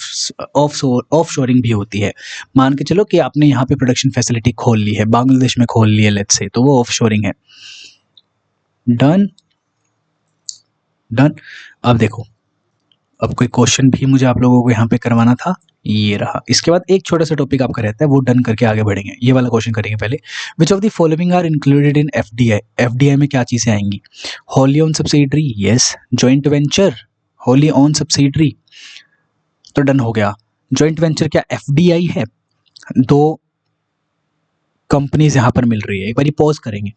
S1: ऑफ शोरिंग भी होती है। मान के चलो कि आपने यहाँ पे प्रोडक्शन फैसिलिटी खोल ली है, बांग्लादेश में खोल ली है लेट्स से, तो वो ऑफ शोरिंग है। Done done. अब देखो, अब कोई क्वेश्चन भी मुझे आप लोगों को यहाँ पे करवाना था, ये रहा। इसके बाद एक छोटा सा टॉपिक आपका रहता है, वो डन करके आगे बढ़ेंगे। ये वाला क्वेश्चन करेंगे पहले। Which of the following are included in FDI. FDI में क्या चीज़ें आएंगी? Wholly own subsidiary, yes. Joint venture, wholly own subsidiary, तो डन हो गया। जॉइंट वेंचर क्या एफडीआई है? दो कंपनीज यहाँ पर मिल रही है। एक बार पॉज करेंगे,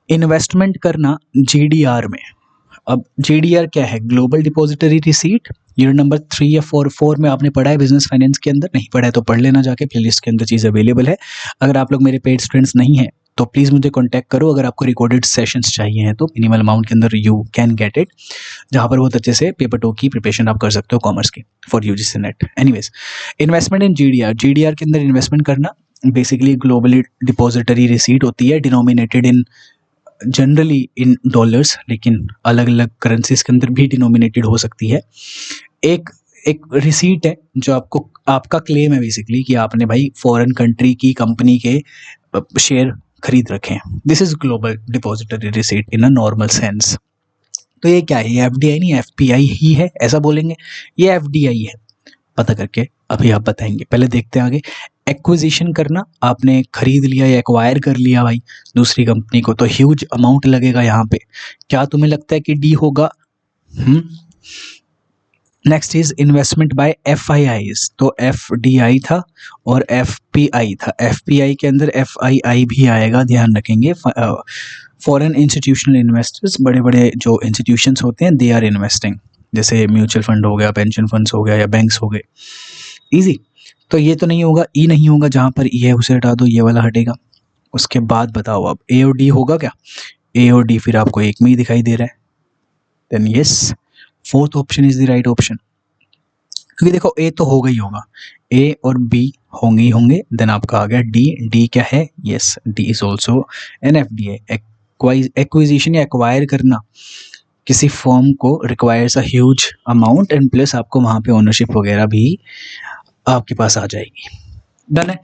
S1: इन्वेस्टमेंट करना जीडीआर में। अब जीडीआर क्या है? Global depository receipt. Unit number 3 या 4 में आपने पढ़ा है बिजनेस फाइनेंस के अंदर, नहीं पढ़ा है तो पढ़ लेना जाके, प्लेलिस्ट के अंदर चीज़ अवेलेबल है। अगर आप लोग मेरे पेड स्टूडेंट्स नहीं हैं तो प्लीज़ मुझे कॉन्टैक्ट करो। अगर आपको रिकॉर्डेड सेशंस चाहिए हैं तो मिनिमल अमाउंट के अंदर यू कैन गेट इट, जहाँ पर बहुत अच्छे से पेपर 2 की प्रिपरेशन आप कर सकते हो कॉमर्स की for UGC net. Anyways, investment in GDR. GDR के अंदर इन्वेस्टमेंट करना बेसिकली ग्लोबली डिपॉजिटरी रिसीट होती है, denominated in generally in dollars, लेकिन अलग अलग करेंसीज के अंदर भी डिनोमिनेटेड हो सकती है। एक रिसीट है जो आपका क्लेम है बेसिकली कि आपने भाई फॉरेन कंट्री की कंपनी के शेयर खरीद रखे हैं। This is global depository receipt in a normal sense. तो ये क्या है? ये एफडीआई नहीं, एफपीआई ही है, ऐसा बोलेंगे। ये एफडीआई है, पता करके अभी आप बताएंगे। पहले देखते हैं आगे। एक्विजिशन करना, आपने खरीद लिया या एक्वायर कर लिया भाई दूसरी कंपनी को, तो ह्यूज अमाउंट लगेगा यहाँ पे। क्या तुम्हें लगता है कि डी होगा? Next is investment by FIIs. तो एफडीआई था और एफपीआई था। एफपीआई के अंदर एफआईआई भी आएगा, ध्यान रखेंगे। फॉरेन इंस्टीट्यूशनल इन्वेस्टर्स, बड़े बड़े जो इंस्टीट्यूशंस होते हैं दे आर इन्वेस्टिंग, जैसे म्यूचुअल फंड हो गया, पेंशन फंड्स हो गया या बैंक्स हो गए। इजी। तो ये तो नहीं होगा, ई नहीं होगा, जहाँ पर ई है उसे हटा दो, ये वाला हटेगा। उसके बाद बताओ अब ए और डी होगा क्या? ए और डी फिर आपको एक में ही दिखाई दे रहा है, then yes, fourth option is the right option. क्योंकि देखो ए तो होगा ही होगा, ए और बी होंगे ही होंगे। देन आपका आ गया डी। डी क्या है? Yes, D is also an FDI. Acquisition या एक्वायर करना किसी फर्म को requires a huge amount and plus आपको वहाँ पे ओनरशिप वगैरह भी आपके पास आ जाएगी। डन है।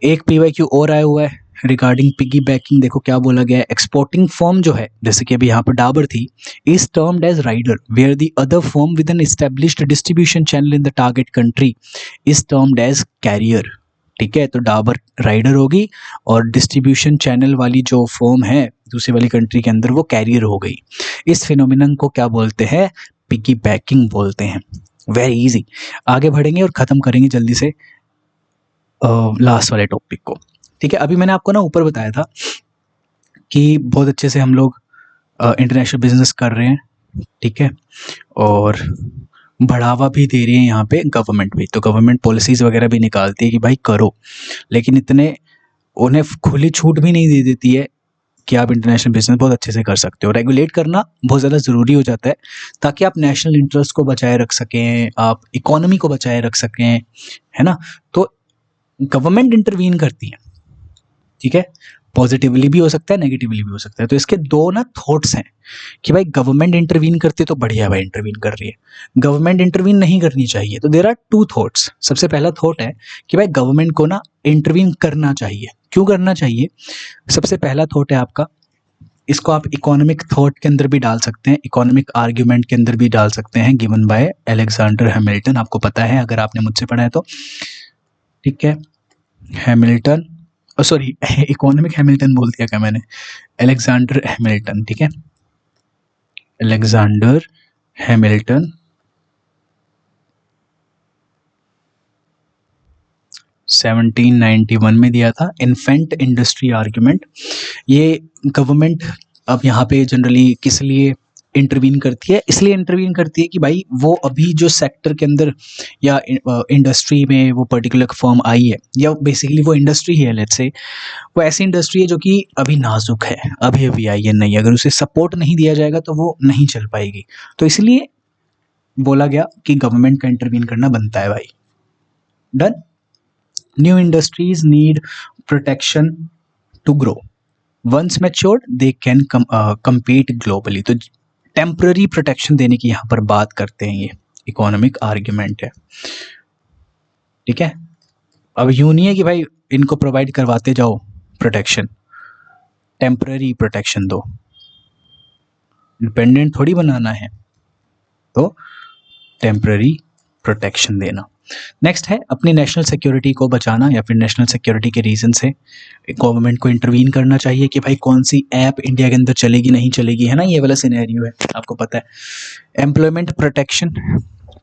S1: एक पीवाईक्यू और आया हुआ है रिगार्डिंग पिगी बैकिंग। देखो क्या बोला गया है। एक्सपोर्टिंग फर्म जो है, जैसे कि अभी यहाँ पर डाबर थी, is termed as rider where the other firm with an established distribution channel in the target country is termed as carrier. ठीक है, तो डाबर राइडर होगी और डिस्ट्रीब्यूशन चैनल वाली जो फर्म है दूसरी वाली कंट्री के अंदर वो कैरियर हो गई। इस फिनोमिनन को क्या बोलते हैं? पिगी बैकिंग बोलते हैं। Very easy. आगे बढ़ेंगे और ख़त्म करेंगे जल्दी से लास्ट वाले टॉपिक को। ठीक है, अभी मैंने आपको ना ऊपर बताया था कि बहुत अच्छे से हम लोग इंटरनेशनल बिजनेस कर रहे हैं, ठीक है, और बढ़ावा भी दे रही है यहाँ पे गवर्नमेंट भी। तो गवर्नमेंट पॉलिसीज़ वगैरह भी निकालती है कि भाई करो, लेकिन इतने उन्हें खुली छूट भी नहीं दे देती है कि आप इंटरनेशनल बिजनेस बहुत अच्छे से कर सकते हो। रेगुलेट करना बहुत ज़्यादा ज़रूरी हो जाता है ताकि आप नेशनल इंटरेस्ट को बचाए रख सकें, आप इकोनॉमी को बचाए रख सकें, है ना। तो गवर्नमेंट इंटरवीन करती है, ठीक है, पॉजिटिवली भी हो सकता है, नेगेटिवली भी हो सकता है। तो इसके दो ना थॉट्स हैं कि भाई गवर्नमेंट इंटरवीन करती है तो बढ़िया भाई इंटरवीन कर रही है, गवर्नमेंट इंटरवीन नहीं करनी चाहिए। तो देयर आर टू थॉट्स। सबसे पहला थॉट है कि भाई गवर्नमेंट को ना इंटरवीन करना चाहिए। क्यों करना चाहिए? सबसे पहला थॉट है आपका, इसको आप इकोनॉमिक थॉट के अंदर भी डाल सकते हैं, इकोनॉमिक आर्ग्यूमेंट के अंदर भी डाल सकते हैं, गिवन बाय अलेक्जेंडर हैमिल्टन। आपको पता है अगर आपने मुझसे पढ़ा है तो, ठीक है। हैमिल्टन, सॉरी इकोनॉमिक हैमिल्टन बोल दिया क्या मैंने, अलेक्जेंडर हैमिल्टन, ठीक है, अलेक्जेंडर हैमिल्टन 1791 में दिया था इन्फेंट इंडस्ट्री आर्ग्यूमेंट। ये गवर्नमेंट अब यहाँ पे जनरली किस लिए इंटरवीन करती है? इसलिए इंटरवीन करती है कि भाई वो अभी जो सेक्टर के अंदर या इंडस्ट्री में वो पर्टिकुलर फर्म आई है, या बेसिकली वो इंडस्ट्री है, लेट्स से वो ऐसी इंडस्ट्री है जो कि अभी नाजुक है, अभी अभी आई है नहीं, अगर उसे सपोर्ट नहीं दिया जाएगा तो वो नहीं चल पाएगी। तो इसलिए बोला गया कि गवर्नमेंट का इंटरवीन करना बनता है भाई। Done. New industries need protection to grow, once matured they can compete globally. तो टेम्पररी प्रोटेक्शन देने की यहाँ पर बात करते हैं, ये इकोनॉमिक आर्ग्यूमेंट है, ठीक है। अब यूं नहीं है कि भाई इनको प्रोवाइड करवाते जाओ प्रोटेक्शन, टेम्पररी प्रोटेक्शन दो, डिपेंडेंट थोड़ी बनाना है, तो टेम्पररी प्रोटेक्शन देना। नेक्स्ट है अपनी नेशनल सिक्योरिटी को बचाना, या फिर नेशनल सिक्योरिटी के रीजन से गवर्नमेंट को इंटरवीन करना चाहिए कि भाई कौन सी ऐप इंडिया के अंदर चलेगी नहीं चलेगी, है ना, ये वाला सिनेरियो है, आपको पता है। Employment protection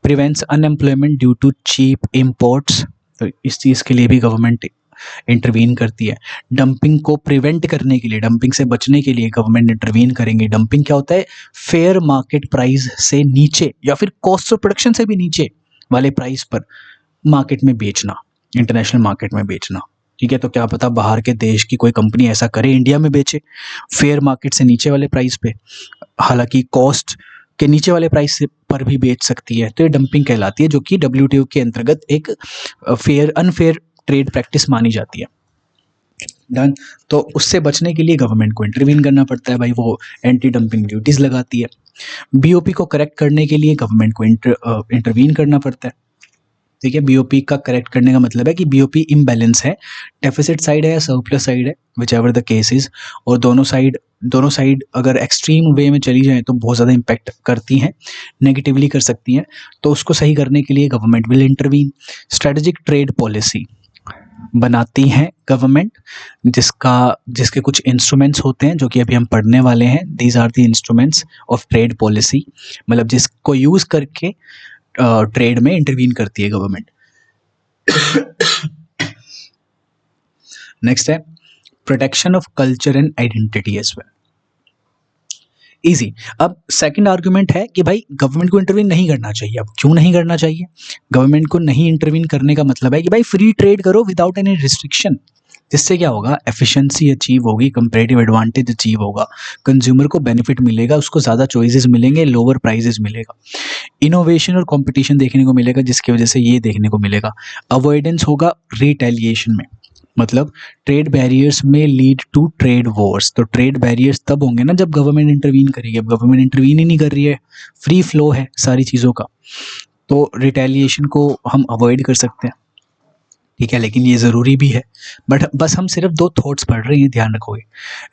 S1: prevents unemployment due to cheap imports, तो इस चीज़ के लिए भी गवर्नमेंट इंटरवीन करती है। डंपिंग को प्रिवेंट करने के लिए, डंपिंग से बचने के लिए गवर्नमेंट इंटरवीन करेंगे। डंपिंग क्या होता है? फेयर मार्केट प्राइस से नीचे या फिर कॉस्ट ऑफ प्रोडक्शन से भी नीचे वाले प्राइस पर मार्केट में बेचना, इंटरनेशनल मार्केट में बेचना। ठीक है, तो क्या पता बाहर के देश की कोई कंपनी ऐसा करे, इंडिया में बेचे फेयर मार्केट से नीचे वाले प्राइस पे, हालांकि कॉस्ट के नीचे वाले प्राइस पर भी बेच सकती है। तो ये डंपिंग कहलाती है, जो कि WTO के अंतर्गत एक अनफेयर ट्रेड प्रैक्टिस मानी जाती है। डन। तो उससे बचने के लिए गवर्नमेंट को इंटरवीन करना पड़ता है भाई, वो एंटी डंपिंग ड्यूटीज लगाती है। BOP को करेक्ट करने के लिए गवर्नमेंट को इंटरवीन करना पड़ता है। ठीक है, BOP का करेक्ट करने का मतलब है कि BOP इम्बैलेंस है, डेफिसिट साइड है या सरप्लस साइड है, which ever the case is, और दोनों साइड अगर एक्सट्रीम वे में चली जाए तो बहुत ज़्यादा इम्पैक्ट करती हैं, नेगेटिवली कर सकती हैं। तो उसको सही करने के लिए government will intervene. Strategic trade policy बनाती हैं गवर्नमेंट, जिसके कुछ इंस्ट्रूमेंट्स होते हैं जो कि अभी हम पढ़ने वाले हैं। These are the instruments of trade policy, मतलब जिसको यूज़ करके ट्रेड में इंटरवीन करती है गवर्नमेंट। नेक्स्ट है protection of culture and identity as well. Easy. अब सेकंड आर्गुमेंट है कि भाई गवर्नमेंट को इंटरवीन नहीं करना चाहिए। अब क्यों नहीं करना चाहिए? गवर्नमेंट को नहीं इंटरवीन करने का मतलब है कि भाई फ्री ट्रेड करो विदाउट एनी रिस्ट्रिक्शन। जिससे क्या होगा? एफिशिएंसी अचीव होगी, कंपैरेटिव एडवांटेज अचीव होगा, कंज्यूमर को बेनिफिट मिलेगा, उसको ज़्यादा चॉइसेस मिलेंगे, लोअर प्राइजेस मिलेगा, इनोवेशन और कंपटीशन देखने को मिलेगा, जिसकी वजह से ये देखने को मिलेगा अवॉइडेंस होगा रिटेलिएशन में। मतलब ट्रेड बैरियर्स में लीड टू ट्रेड वॉर्स। तो ट्रेड बैरियर्स तब होंगे ना जब गवर्नमेंट इंटरवीन करेगी। अब गवर्नमेंट इंटरवीन ही नहीं कर रही है, फ्री फ्लो है सारी चीज़ों का, तो रिटेलिएशन को हम अवॉइड कर सकते हैं। ठीक है, लेकिन ये ज़रूरी भी है। बट बस हम सिर्फ 2 थॉट्स पढ़ रहे हैं, ध्यान रखोगे।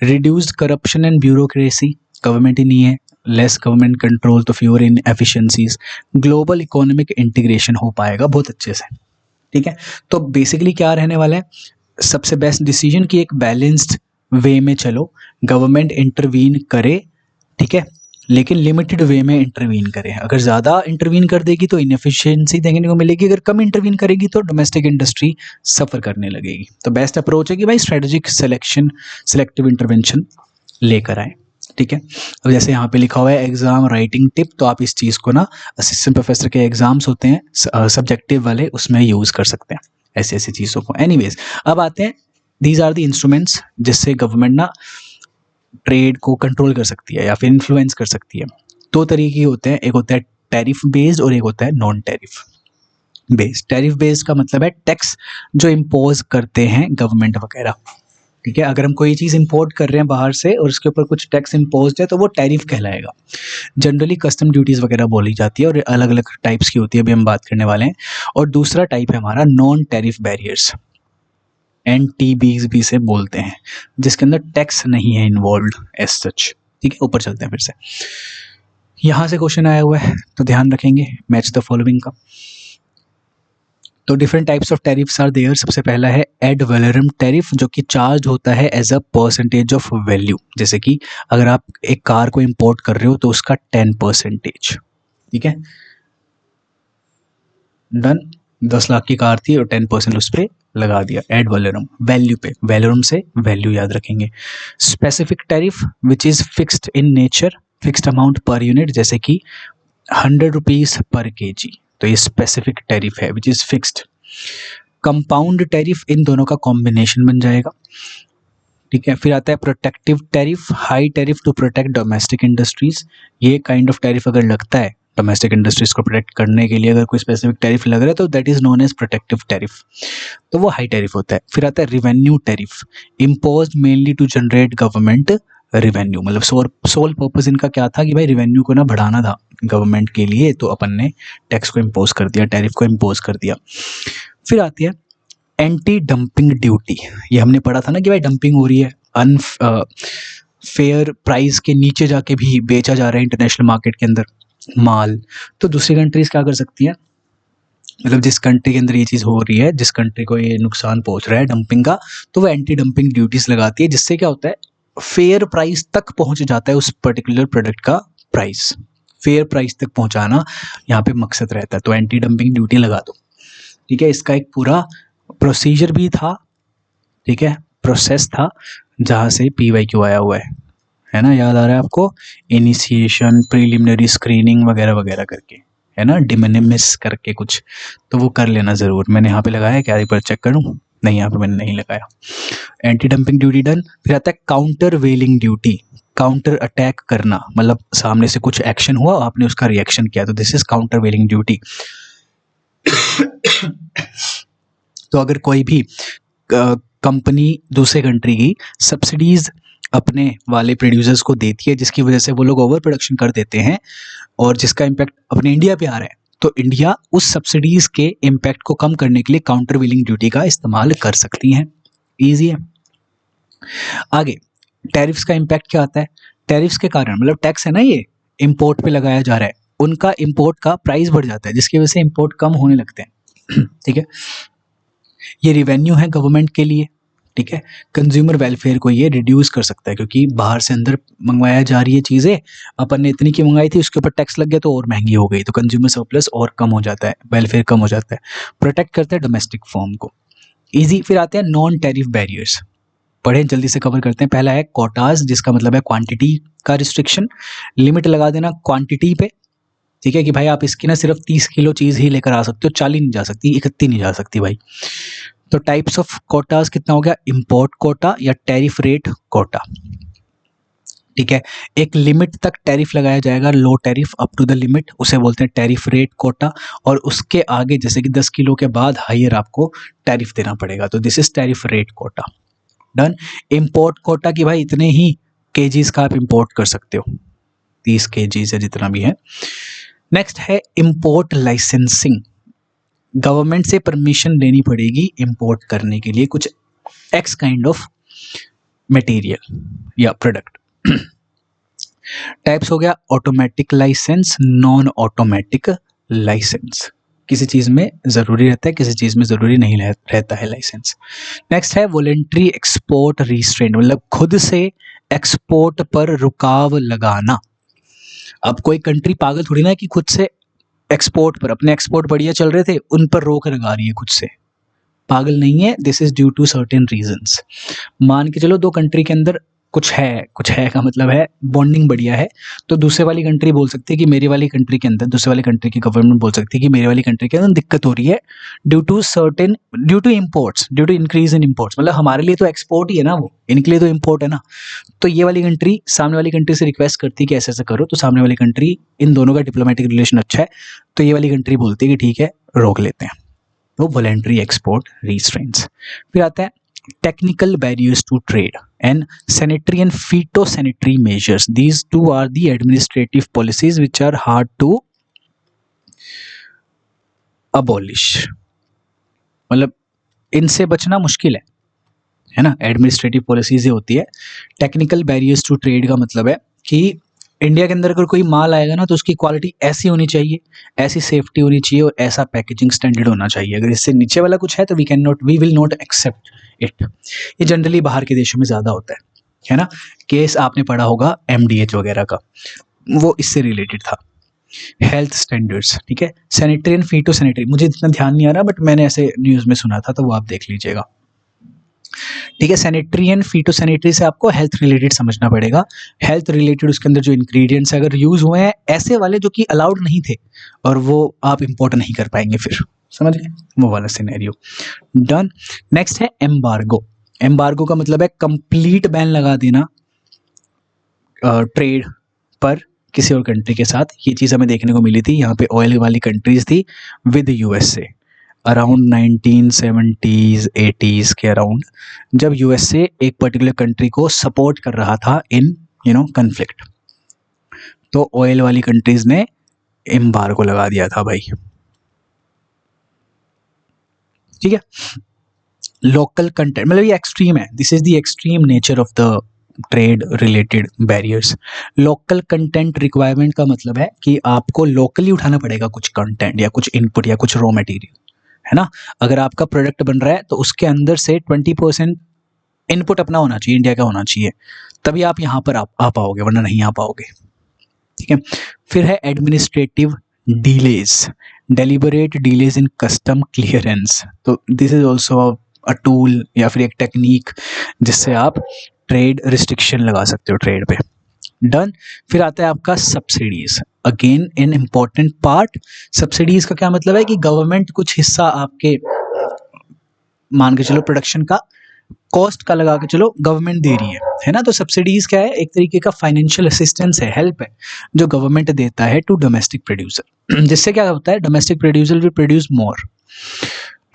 S1: Reduced corruption and bureaucracy, government ही नहीं है, लेस गवर्नमेंट कंट्रोल तो fewer inefficiencies, global economic integration हो पाएगा बहुत अच्छे से। ठीक है, तो बेसिकली क्या रहने वाला है? सबसे बेस्ट डिसीजन कि एक बैलेंस्ड वे में चलो, गवर्नमेंट इंटरवीन करे, ठीक है, लेकिन लिमिटेड वे में इंटरवीन करें। अगर ज़्यादा इंटरवीन कर देगी तो इनएफिशिएंसी देखने को मिलेगी, अगर कम इंटरवीन करेगी तो डोमेस्टिक इंडस्ट्री सफ़र करने लगेगी। तो बेस्ट अप्रोच है कि भाई स्ट्रेटेजिक सेलेक्टिव इंटरवेंशन लेकर आए। ठीक है, अब जैसे यहाँ पे लिखा हुआ है एग्जाम राइटिंग टिप, तो आप इस चीज़ को ना असिस्टेंट प्रोफेसर के एग्जाम्स होते हैं सब्जेक्टिव वाले, उसमें यूज़ कर सकते हैं ऐसी ऐसी चीज़ों को। एनीवेज, अब आते हैं दीज आर द इंस्ट्रूमेंट्स जिससे गवर्नमेंट ना ट्रेड को कंट्रोल कर सकती है या फिर इन्फ्लुएंस कर सकती है। 2 तरीके होते हैं, एक होता है टैरिफ बेस्ड और एक होता है non tariff based. Tariff based का मतलब है टैक्स जो इम्पोज करते हैं गवर्नमेंट वगैरह। ठीक है, अगर हम कोई चीज़ इंपोर्ट कर रहे हैं बाहर से और उसके ऊपर कुछ टैक्स इम्पोज है तो वो टैरिफ कहलाएगा। जनरली कस्टम ड्यूटीज़ वगैरह बोली जाती है और अलग अलग टाइप्स की होती है, अभी हम बात करने वाले हैं। और दूसरा टाइप है हमारा नॉन टैरिफ बैरियर्स, NTBs भी से बोलते हैं, जिसके अंदर टैक्स नहीं है इन्वॉल्व एज सच। ठीक है, ऊपर चलते हैं फिर से। यहाँ से क्वेश्चन आया हुआ है तो ध्यान रखेंगे, मैच द फॉलोइंग का। तो different types of tariffs are there. सबसे पहला है एड वैलोरम टैरिफ, जो कि चार्ज होता है as a percentage of value. जैसे कि अगर आप एक कार को इंपोर्ट कर रहे हो तो उसका 10%। ठीक है, डन। 10 लाख की कार थी और 10% उस पर लगा दिया, एड वैलोरम, वैल्यू पे, वैलोरम से वैल्यू याद रखेंगे। Specific tariff which is fixed in nature, fixed amount per unit, जैसे कि 100 रुपीज़ पर kg, तो ये स्पेसिफिक टैरिफ है which is fixed. Compound tariff, इन दोनों का कॉम्बिनेशन बन जाएगा। ठीक है, फिर आता है protective tariff, high tariff to protect domestic industries. ये काइंड ऑफ टैरिफ अगर लगता है डोमेस्टिक इंडस्ट्रीज को प्रोटेक्ट करने के लिए, अगर कोई स्पेसिफिक टैरिफ लग रहा है तो that is known as protective tariff, तो वो हाई टैरिफ होता है। फिर आता है revenue tariff, imposed mainly to generate government revenue, मतलब सोल पर्पस इनका क्या था कि भाई रिवेन्यू को ना बढ़ाना था गवर्नमेंट के लिए, तो अपन ने टैक्स को इम्पोज कर दिया, टैरिफ को इम्पोज कर दिया। फिर आती है एंटी डंपिंग ड्यूटी। ये हमने पढ़ा था ना कि भाई डंपिंग हो रही है, फेयर प्राइस के नीचे जाके भी बेचा जा रहा है इंटरनेशनल मार्केट के अंदर माल। तो दूसरी कंट्रीज क्या कर सकती हैं, मतलब जिस कंट्री के अंदर ये चीज़ हो रही है, जिस कंट्री को ये नुकसान पहुंच रहा है डंपिंग का, तो वो एंटी डंपिंग ड्यूटीज लगाती है, जिससे क्या होता है फेयर प्राइस तक पहुंच जाता है उस पर्टिकुलर प्रोडक्ट का प्राइस। फेयर प्राइस तक पहुंचाना यहाँ पे मकसद रहता है, तो एंटी डंपिंग ड्यूटी लगा दो। ठीक है, इसका एक पूरा प्रोसीजर भी था ठीक है, प्रोसेस था जहाँ से PYQ आया हुआ है ना, याद आ रहा है आपको, इनिशिएशन, प्रीलिमिनरी स्क्रीनिंग वगैरह वगैरह करके, है ना, डिमिनिमिस करके कुछ, तो वो कर लेना ज़रूर। मैंने यहाँ पे लगाया है, क्या एक बार चेक करूँ, नहीं यहाँ पे मैंने नहीं लगाया। Anti dumping duty done. फिर आता है काउंटर वेलिंग ड्यूटी, काउंटर अटैक करना, मतलब सामने से कुछ एक्शन हुआ, आपने उसका रिएक्शन किया, तो this is countervailing duty. तो अगर कोई भी कंपनी दूसरे कंट्री की सब्सिडीज अपने वाले प्रोड्यूसर्स को देती है, जिसकी वजह से वो लोग ओवर प्रोडक्शन कर देते हैं और जिसका इम्पैक्ट अपने इंडिया पे आ रहा है, तो इंडिया उस सब्सिडीज के इम्पैक्ट को कम करने के लिए काउंटर वेलिंग ड्यूटी का इस्तेमाल कर सकती हैं। ईजी है। आगे टैरिफ्स का इम्पैक्ट क्या आता है? टैरिफ्स के कारण, मतलब टैक्स है ना, ये इंपोर्ट पे लगाया जा रहा है, उनका इंपोर्ट का प्राइस बढ़ जाता है, जिसकी वजह से इंपोर्ट कम होने लगते हैं। ठीक है, ये रिवेन्यू है गवर्नमेंट के लिए। ठीक है, कंज्यूमर वेलफेयर को ये रिड्यूस कर सकता है, क्योंकि बाहर से अंदर मंगवाया जा रही है चीज़ें, अपन ने इतनी की मंगाई थी, उसके ऊपर टैक्स लग गया तो और महंगी हो गई, तो कंज्यूमर सरप्लस और कम हो जाता है, वेलफेयर कम हो जाता है, प्रोटेक्ट करता है डोमेस्टिक फॉर्म को। ईजी। फिर आते हैं नॉन टैरिफ बैरियर्स, पढ़े जल्दी से कवर करते हैं। पहला है कोटाज, जिसका मतलब है क्वांटिटी का रिस्ट्रिक्शन, लिमिट लगा देना क्वांटिटी पे। ठीक है, कि भाई आप इसकी ना सिर्फ 30 किलो चीज़ ही लेकर आ सकते हो, 40 नहीं जा सकती, 31 नहीं जा सकती भाई। तो टाइप्स ऑफ कोटाज कितना हो गया? इंपोर्ट कोटा या टैरिफ रेट कोटा। ठीक है, एक लिमिट तक टैरिफ लगाया जाएगा, low tariff up to the limit, उसे बोलते हैं टैरिफ रेट कोटा, और उसके आगे जैसे कि 10 किलो के बाद हायर आपको टैरिफ देना पड़ेगा, तो this is tariff rate quota. Done. Import quota की भाई इतने ही केजीज का आप इंपोर्ट कर सकते हो, 30 केजीज या जितना भी है। नेक्स्ट है इंपोर्ट लाइसेंसिंग, गवर्नमेंट से परमिशन लेनी पड़ेगी इंपोर्ट करने के लिए कुछ एक्स काइंड ऑफ मटेरियल या प्रोडक्ट। टाइप्स हो गया automatic licence, non automatic licence, किसी चीज़ में ज़रूरी रहता है, किसी चीज़ में ज़रूरी नहीं रहता है लाइसेंस। नेक्स्ट है वॉलेंट्री एक्सपोर्ट रिस्ट्रेंट, मतलब खुद से एक्सपोर्ट पर रुकाव लगाना। अब कोई कंट्री पागल थोड़ी ना कि खुद से एक्सपोर्ट पर, अपने एक्सपोर्ट बढ़िया चल रहे थे उन पर रोक लगा रही है खुद से, पागल नहीं है। This is due to certain reasons. मान के चलो दो कंट्री के अंदर कुछ है का मतलब है बॉन्डिंग बढ़िया है, तो दूसरे वाली कंट्री बोल सकती है कि मेरी वाली कंट्री के अंदर, दूसरे वाली कंट्री की गवर्नमेंट बोल सकती है कि मेरी वाली कंट्री के अंदर दिक्कत हो रही है due to imports, due to increase in imports, मतलब हमारे लिए तो एक्सपोर्ट ही है ना, वो इनके लिए तो इंपोर्ट है ना। तो ये वाली कंट्री सामने वाली कंट्री से रिक्वेस्ट करती है कि ऐसे ऐसे करो, तो सामने वाली कंट्री, इन दोनों का डिप्लोमेटिक रिलेशन अच्छा है, तो ये वाली कंट्री बोलती है कि ठीक है रोक लेते हैं, तो वॉलेंट्री एक्सपोर्ट रिस्ट्रेंट्स। फिर आता है technical barriers to trade and sanitary and phytosanitary measures. These two are the administrative policies which are hard to abolish. मतलब इनसे बचना मुश्किल है ना, एडमिनिस्ट्रेटिव पॉलिसीज ये होती है। टेक्निकल बैरियर्स टू ट्रेड का मतलब है कि इंडिया के अंदर अगर कोई माल आएगा ना, तो उसकी क्वालिटी ऐसी होनी चाहिए, ऐसी सेफ्टी होनी चाहिए और ऐसा पैकेजिंग स्टैंडर्ड होना चाहिए। अगर इससे नीचे वाला कुछ है तो we will not accept it. ये जनरली बाहर के देशों में ज़्यादा होता है ना। केस आपने पढ़ा होगा MDH वगैरह का, वो इससे रिलेटेड था। हेल्थ स्टैंडर्ड्स, ठीक है, सैनिटरी एंड फिटो सैनिटरी, मुझे इतना ध्यान नहीं आ रहा बट मैंने ऐसे न्यूज़ में सुना था, तो वो आप देख लीजिएगा। ठीक है, सैनिटरी एंड फिटो सैनिटरी से आपको हेल्थ रिलेटेड समझना पड़ेगा। हेल्थ रिलेटेड उसके अंदर जो इंग्रेडिएंट्स अगर यूज हुए हैं ऐसे वाले जो कि अलाउड नहीं थे, और वो आप इंपोर्ट नहीं कर पाएंगे, फिर समझ गए, वो वाला सिनेरियो। डन। नेक्स्ट है एम्बार्गो। एम्बार्गो का मतलब है कंप्लीट बैन लगा देना ट्रेड पर किसी और कंट्री के साथ। ये चीज़ हमें देखने को मिली थी, यहाँ पे ऑयल वाली कंट्रीज थी with USA around 1970s 80s के अराउंड, जब USA एक पर्टिकुलर कंट्री को सपोर्ट कर रहा था इन कन्फ्लिक्ट, तो ऑयल वाली कंट्रीज ने एम्बार्गो लगा दिया था भाई। ठीक है, लोकल कंटेंट, मतलब ये एक्सट्रीम है, this is the extreme nature of the trade related barriers. Local content requirement का मतलब है कि आपको लोकली उठाना पड़ेगा कुछ कंटेंट या कुछ इनपुट या कुछ रॉ मटेरियल, है ना। अगर आपका प्रोडक्ट बन रहा है तो उसके अंदर से 20% इनपुट अपना होना चाहिए, इंडिया का होना चाहिए, तभी आप यहाँ पर आ पाओगे, वरना नहीं आ पाओगे। ठीक है, फिर है administrative delays, deliberate delays in custom clearance, तो this is also a tool या फिर एक टेक्निक जिससे आप ट्रेड रिस्ट्रिक्शन लगा सकते हो ट्रेड पे। डन। फिर आता है आपका subsidies, again an important part. Subsidies का क्या मतलब है कि गवर्नमेंट कुछ हिस्सा आपके, मान के चलो प्रोडक्शन का कॉस्ट का लगा के चलो गवर्नमेंट दे रही है ना। तो सब्सिडीज क्या है, एक तरीके का फाइनेंशियल असिस्टेंस है, हेल्प है जो गवर्नमेंट देता है टू डोमेस्टिक प्रोड्यूसर। जिससे क्या होता है, domestic producer will produce more,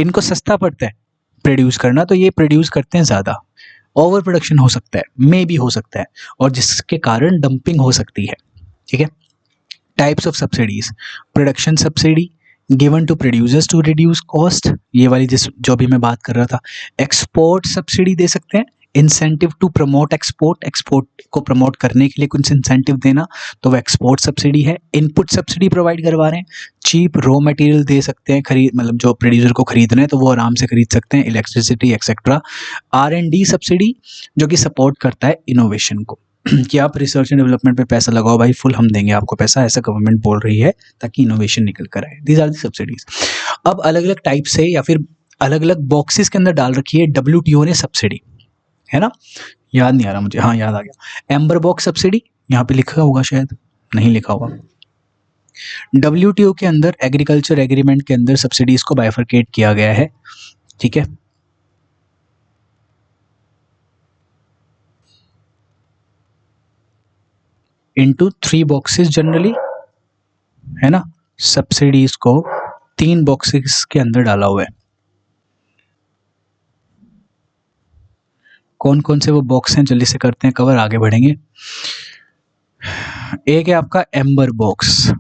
S1: इनको सस्ता पड़ता है प्रोड्यूस करना, तो ये प्रोड्यूस करते हैं ज़्यादा, ओवर प्रोडक्शन हो सकता है, मे भी हो सकता है, और जिसके कारण डंपिंग हो सकती है। ठीक है। Types of subsidies, production subsidy given to producers to reduce cost, ये वाली जिस जो भी मैं बात कर रहा था। एक्सपोर्ट सब्सिडी दे सकते हैं, incentive to promote export, export को प्रमोट करने के लिए कुछ इंसेंटिव देना, तो वो एक्सपोर्ट सब्सिडी है। इनपुट सब्सिडी प्रोवाइड करवा रहे हैं, चीप रॉ मटेरियल दे सकते हैं, खरीद मतलब जो प्रोड्यूसर को खरीदना है तो वो आराम से खरीद सकते हैं, इलेक्ट्रिसिटी एक्सेट्रा। R&D सब्सिडी जो कि सपोर्ट करता है इनोवेशन को कि आप रिसर्च एंड डेवलपमेंट पे पैसा लगाओ भाई, फुल हम देंगे आपको पैसा, ऐसा गवर्नमेंट बोल रही है ताकि इनोवेशन निकल कर आए। These are the subsidies. अब अलग अलग टाइप से या फिर अलग अलग बॉक्सेस के अंदर डाल रखी है WTO ने सब्सिडी, है ना। याद नहीं आ रहा मुझे, हाँ याद आ गया, एम्बर बॉक्स सब्सिडी, यहाँ पे लिखा होगा, शायद नहीं लिखा होगा। WTO के अंदर एग्रीकल्चर एग्रीमेंट के अंदर सब्सिडीज को बाइफरकेट किया गया है। ठीक है। इनटू 3 बॉक्सेस जनरली, है ना। सब्सिडीज को 3 बॉक्सेस के अंदर डाला हुआ है। कौन कौन से वो बॉक्स हैं, जल्दी से करते हैं कवर, आगे बढ़ेंगे। एक है आपका एम्बर बॉक्स,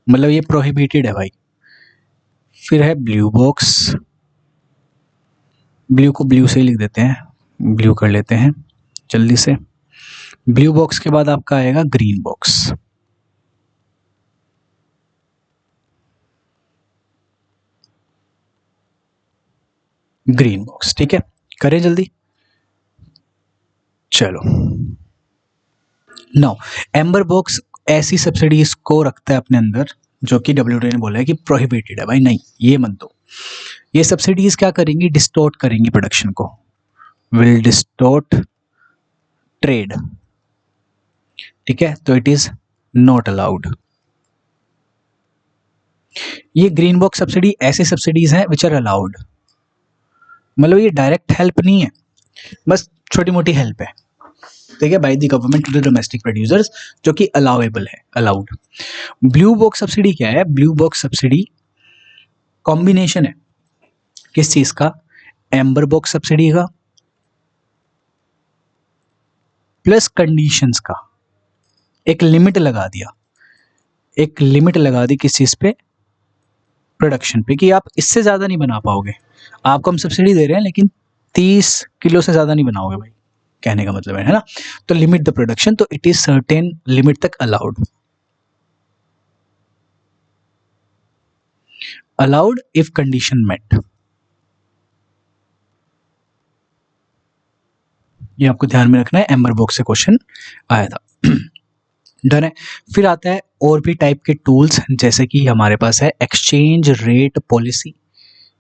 S1: मतलब ये प्रोहिबिटेड है भाई। फिर है ब्लू बॉक्स, ब्लू को ब्लू से ही लिख देते हैं, ब्लू कर लेते हैं जल्दी से। ब्लू बॉक्स के बाद आपका आएगा ग्रीन बॉक्स। ग्रीन बॉक्स, ठीक है, करें जल्दी, चलो। नाउ एम्बर बॉक्स ऐसी सब्सिडीज को रखता है अपने अंदर जो कि WTO ने बोला है कि प्रोहिबिटेड है भाई, नहीं ये मत दो। ये सब्सिडीज क्या करेंगी, डिस्टॉर्ट करेंगी प्रोडक्शन को, विल डिस्टॉर्ट ट्रेड। ठीक है, तो इट इज नॉट अलाउड। ये ग्रीन बॉक्स सब्सिडी ऐसे सब्सिडीज हैं विच आर अलाउड, मतलब ये डायरेक्ट हेल्प नहीं है, बस छोटी मोटी हेल्प है, ठीक है, by the government to the domestic producers, जो कि अलाउेबल है, अलाउड। ब्लू बॉक्स सब्सिडी क्या है, ब्लू बॉक्स सब्सिडी कॉम्बिनेशन है किस चीज का, एम्बर बॉक्स सब्सिडी का प्लस कंडीशंस का। एक लिमिट लगा दिया, एक लिमिट लगा दी किस चीज पे, प्रोडक्शन पे, कि आप इससे ज्यादा नहीं बना पाओगे, आपको हम सब्सिडी दे रहे हैं लेकिन 30 किलो से ज्यादा नहीं बनाओगे भाई, कहने का मतलब है ना। तो लिमिट द प्रोडक्शन, तो इट इज सर्टेन लिमिट तक allowed, allowed if condition met. ये आपको ध्यान में रखना है, एम्बर बॉक्स से क्वेश्चन आया था। डन है। फिर आता है और भी टाइप के टूल्स, जैसे कि हमारे पास है एक्सचेंज रेट पॉलिसी,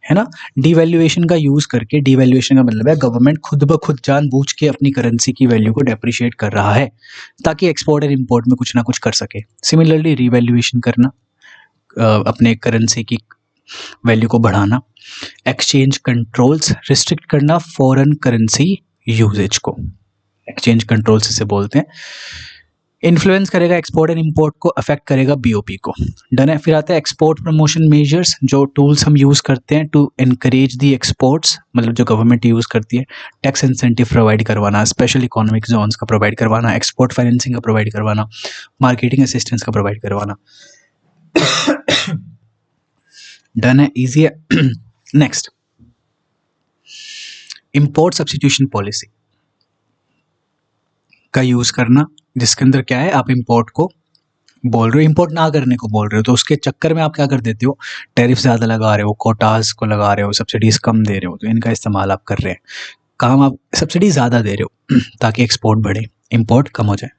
S1: है ना। डिवैल्यूएशन का यूज करके, डिवैल्यूएशन का मतलब है गवर्नमेंट खुद ब खुद जानबूझ के अपनी करेंसी की वैल्यू को डेप्रिशिएट कर रहा है ताकि एक्सपोर्ट और इंपोर्ट में कुछ ना कुछ कर सके। सिमिलरली रिवैल्यूएशन करना, अपने करेंसी की वैल्यू को बढ़ाना। एक्सचेंज कंट्रोल्स, रिस्ट्रिक्ट करना फॉरेन करेंसी यूजेज को, एक्सचेंज कंट्रोल्स इसे बोलते हैं। इन्फ्लुएंस करेगा एक्सपोर्ट एंड इंपोर्ट को, अफेक्ट करेगा BOP को। डन है। फिर आता है एक्सपोर्ट प्रमोशन मेजर्स, जो टूल्स हम यूज करते हैं टू एनकरेज दी एक्सपोर्ट्स, मतलब जो गवर्नमेंट यूज करती है। टैक्स इंसेंटिव प्रोवाइड करवाना, स्पेशल इकोनॉमिक जोन्स का प्रोवाइड करवाना, एक्सपोर्ट फाइनेंसिंग का प्रोवाइड करवाना, मार्केटिंग असिस्टेंस का प्रोवाइड करवाना। डन है, इजी है। नेक्स्ट, इंपोर्ट सब्स्टिट्यूशन पॉलिसी का यूज करना, जिसके अंदर क्या है, आप इंपोर्ट को बोल रहे हो, इंपोर्ट ना करने को बोल रहे हो, तो उसके चक्कर में आप क्या कर देते हो, टैरिफ ज़्यादा लगा रहे हो, कोटास को लगा रहे हो, सब्सिडीज कम दे रहे हो, तो इनका इस्तेमाल आप कर रहे हैं। काम आप सब्सिडी ज़्यादा दे रहे हो ताकि एक्सपोर्ट बढ़े, इंपोर्ट कम हो जाए।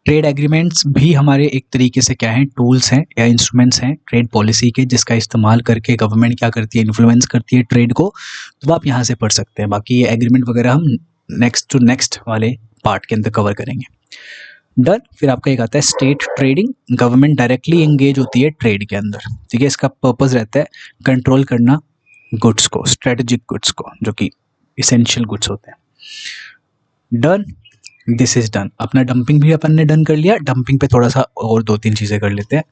S1: ट्रेड एग्रीमेंट्स भी हमारे एक तरीके से क्या हैं, टूल्स हैं या इंस्ट्रूमेंट्स हैं ट्रेड पॉलिसी के, जिसका इस्तेमाल करके गवर्नमेंट क्या करती है, इन्फ्लुएंस करती है ट्रेड को। तो आप यहाँ से पढ़ सकते हैं। बाकी ये एग्रीमेंट वगैरह हम नेक्स्ट टू नेक्स्ट वाले पार्ट के अंदर कवर करेंगे। डन। फिर आपका एक आता है state trading. Government directly engage होती है ट्रेड के अंदर, ठीक है। इसका पर्पस रहता है कंट्रोल करना गुड्स को, स्ट्रेटेजिक गुड्स को, जो कि इसेंशियल गुड्स होते हैं। Done, this is done. अपना डंपिंग भी अपन ने डन कर लिया। डंपिंग पे थोड़ा सा और 2-3 चीज़ें कर लेते हैं।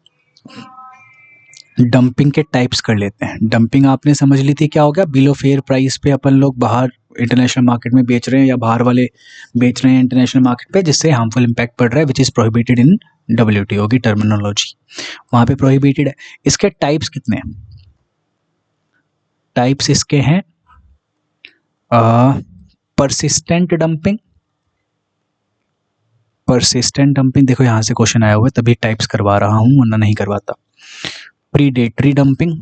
S1: डंपिंग के टाइप्स कर लेते हैं। डंपिंग आपने समझ ली थी क्या हो गया, बिलो फेयर प्राइस पे अपन लोग बाहर इंटरनेशनल मार्केट में बेच रहे हैं या बाहर वाले बेच रहे हैं इंटरनेशनल मार्केट पे, जिससे हार्मफुल इम्पैक्ट पड़ रहा है, which is prohibited in WTO की टर्मिनोलॉजी, वहाँ पे प्रोहिबिटेड है। इसके टाइप्स कितने हैं? टाइप्स इसके हैं परसिस्टेंट डंपिंग। परसिस्टेंट डंपिंग, देखो यहाँ से क्वेश्चन आया हुआ है तभी टाइप्स करवा रहा हूँ, वरना नहीं करवाता। प्रीडेटरी डंपिंग,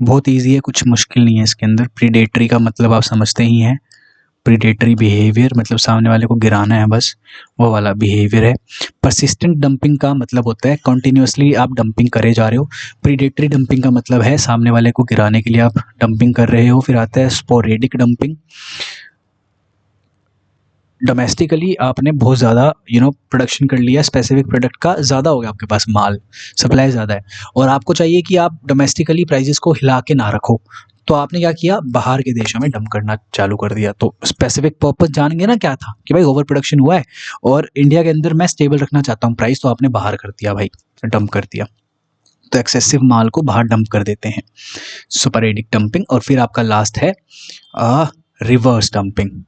S1: बहुत इजी है, कुछ मुश्किल नहीं है इसके अंदर। प्रीडेटरी का मतलब आप समझते ही हैं, प्रीडेटरी बिहेवियर मतलब सामने वाले को गिराना है, बस वो वाला बिहेवियर है। परसिस्टेंट डंपिंग का मतलब होता है कंटिन्यूसली आप डंपिंग करे जा रहे हो। प्रीडेटरी डंपिंग का मतलब है सामने वाले को गिराने के लिए आप डंपिंग कर रहे हो। फिर आता है स्पोरेडिक डंपिंग। डोमेस्टिकली आपने बहुत ज़्यादा प्रोडक्शन कर लिया, स्पेसिफिक प्रोडक्ट का ज़्यादा हो गया आपके पास, माल सप्लाई ज़्यादा है और आपको चाहिए कि आप डोमेस्टिकली प्राइजेस को हिला के ना रखो, तो आपने क्या किया, बाहर के देशों में डंप करना चालू कर दिया। तो स्पेसिफिक पर्पस जानेंगे ना क्या था कि भाई ओवर प्रोडक्शन हुआ है और इंडिया के अंदर मैं स्टेबल रखना चाहता हूँ प्राइस, तो आपने बाहर कर दिया भाई, डंप कर दिया। तो एक्सेसिव माल को बाहर डंप कर देते हैं, सुपरएडिक डंपिंग। और फिर आपका लास्ट है रिवर्स डंपिंग।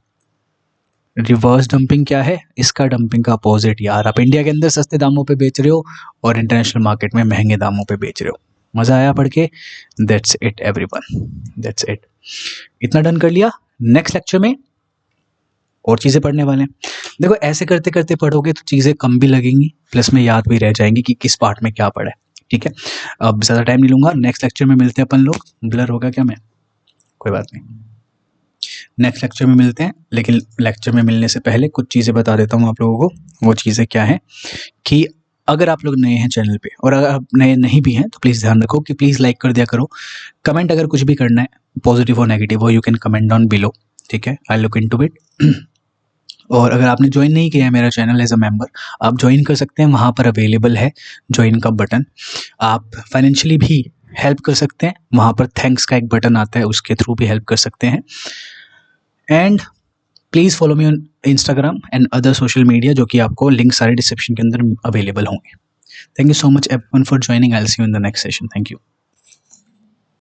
S1: रिवर्स डंपिंग क्या है? इसका डंपिंग का अपोजिट यार, आप इंडिया के अंदर सस्ते दामों पे बेच रहे हो और इंटरनेशनल मार्केट में महंगे दामों पे बेच रहे हो। मज़ा आया पढ़ के? That's it everyone, that's it. इतना डन कर लिया। नेक्स्ट लेक्चर में और चीज़ें पढ़ने वाले हैं। देखो ऐसे करते करते पढ़ोगे तो चीज़ें कम भी लगेंगी, प्लस में याद भी रह जाएंगी कि किस पार्ट में क्या पढ़ा है, ठीक है। अब ज़्यादा टाइम नहीं लूँगा, नेक्स्ट लेक्चर में मिलते हैं अपन लोग। ब्लर होगा क्या मैं? कोई बात नहीं, नेक्स्ट लेक्चर में मिलते हैं। लेकिन लेक्चर में मिलने से पहले कुछ चीज़ें बता देता हूँ आप लोगों को। वो चीज़ें क्या हैं कि अगर आप लोग नए हैं चैनल पे और अगर आप नए नहीं भी हैं तो प्लीज़ ध्यान रखो कि प्लीज़ लाइक कर दिया करो। कमेंट अगर कुछ भी करना है पॉजिटिव और नेगेटिव वो you can comment down below, ठीक है, आई लुक इनटू इट। और अगर आपने ज्वाइन नहीं किया है मेरा चैनल एज अ मेंबर, आप ज्वाइन कर सकते हैं, वहाँ पर अवेलेबल है ज्वाइन का बटन। आप फाइनेंशियली भी हेल्प कर सकते हैं, वहाँ पर थैंक्स का एक बटन आता है, उसके थ्रू भी हेल्प कर सकते हैं। And please follow me on Instagram and other social media, जो कि आपको लिंक सारे डिस्क्रिप्शन के अंदर अवेलेबल होंगे। Thank you so much everyone for joining. I will see you in the next session. Thank you.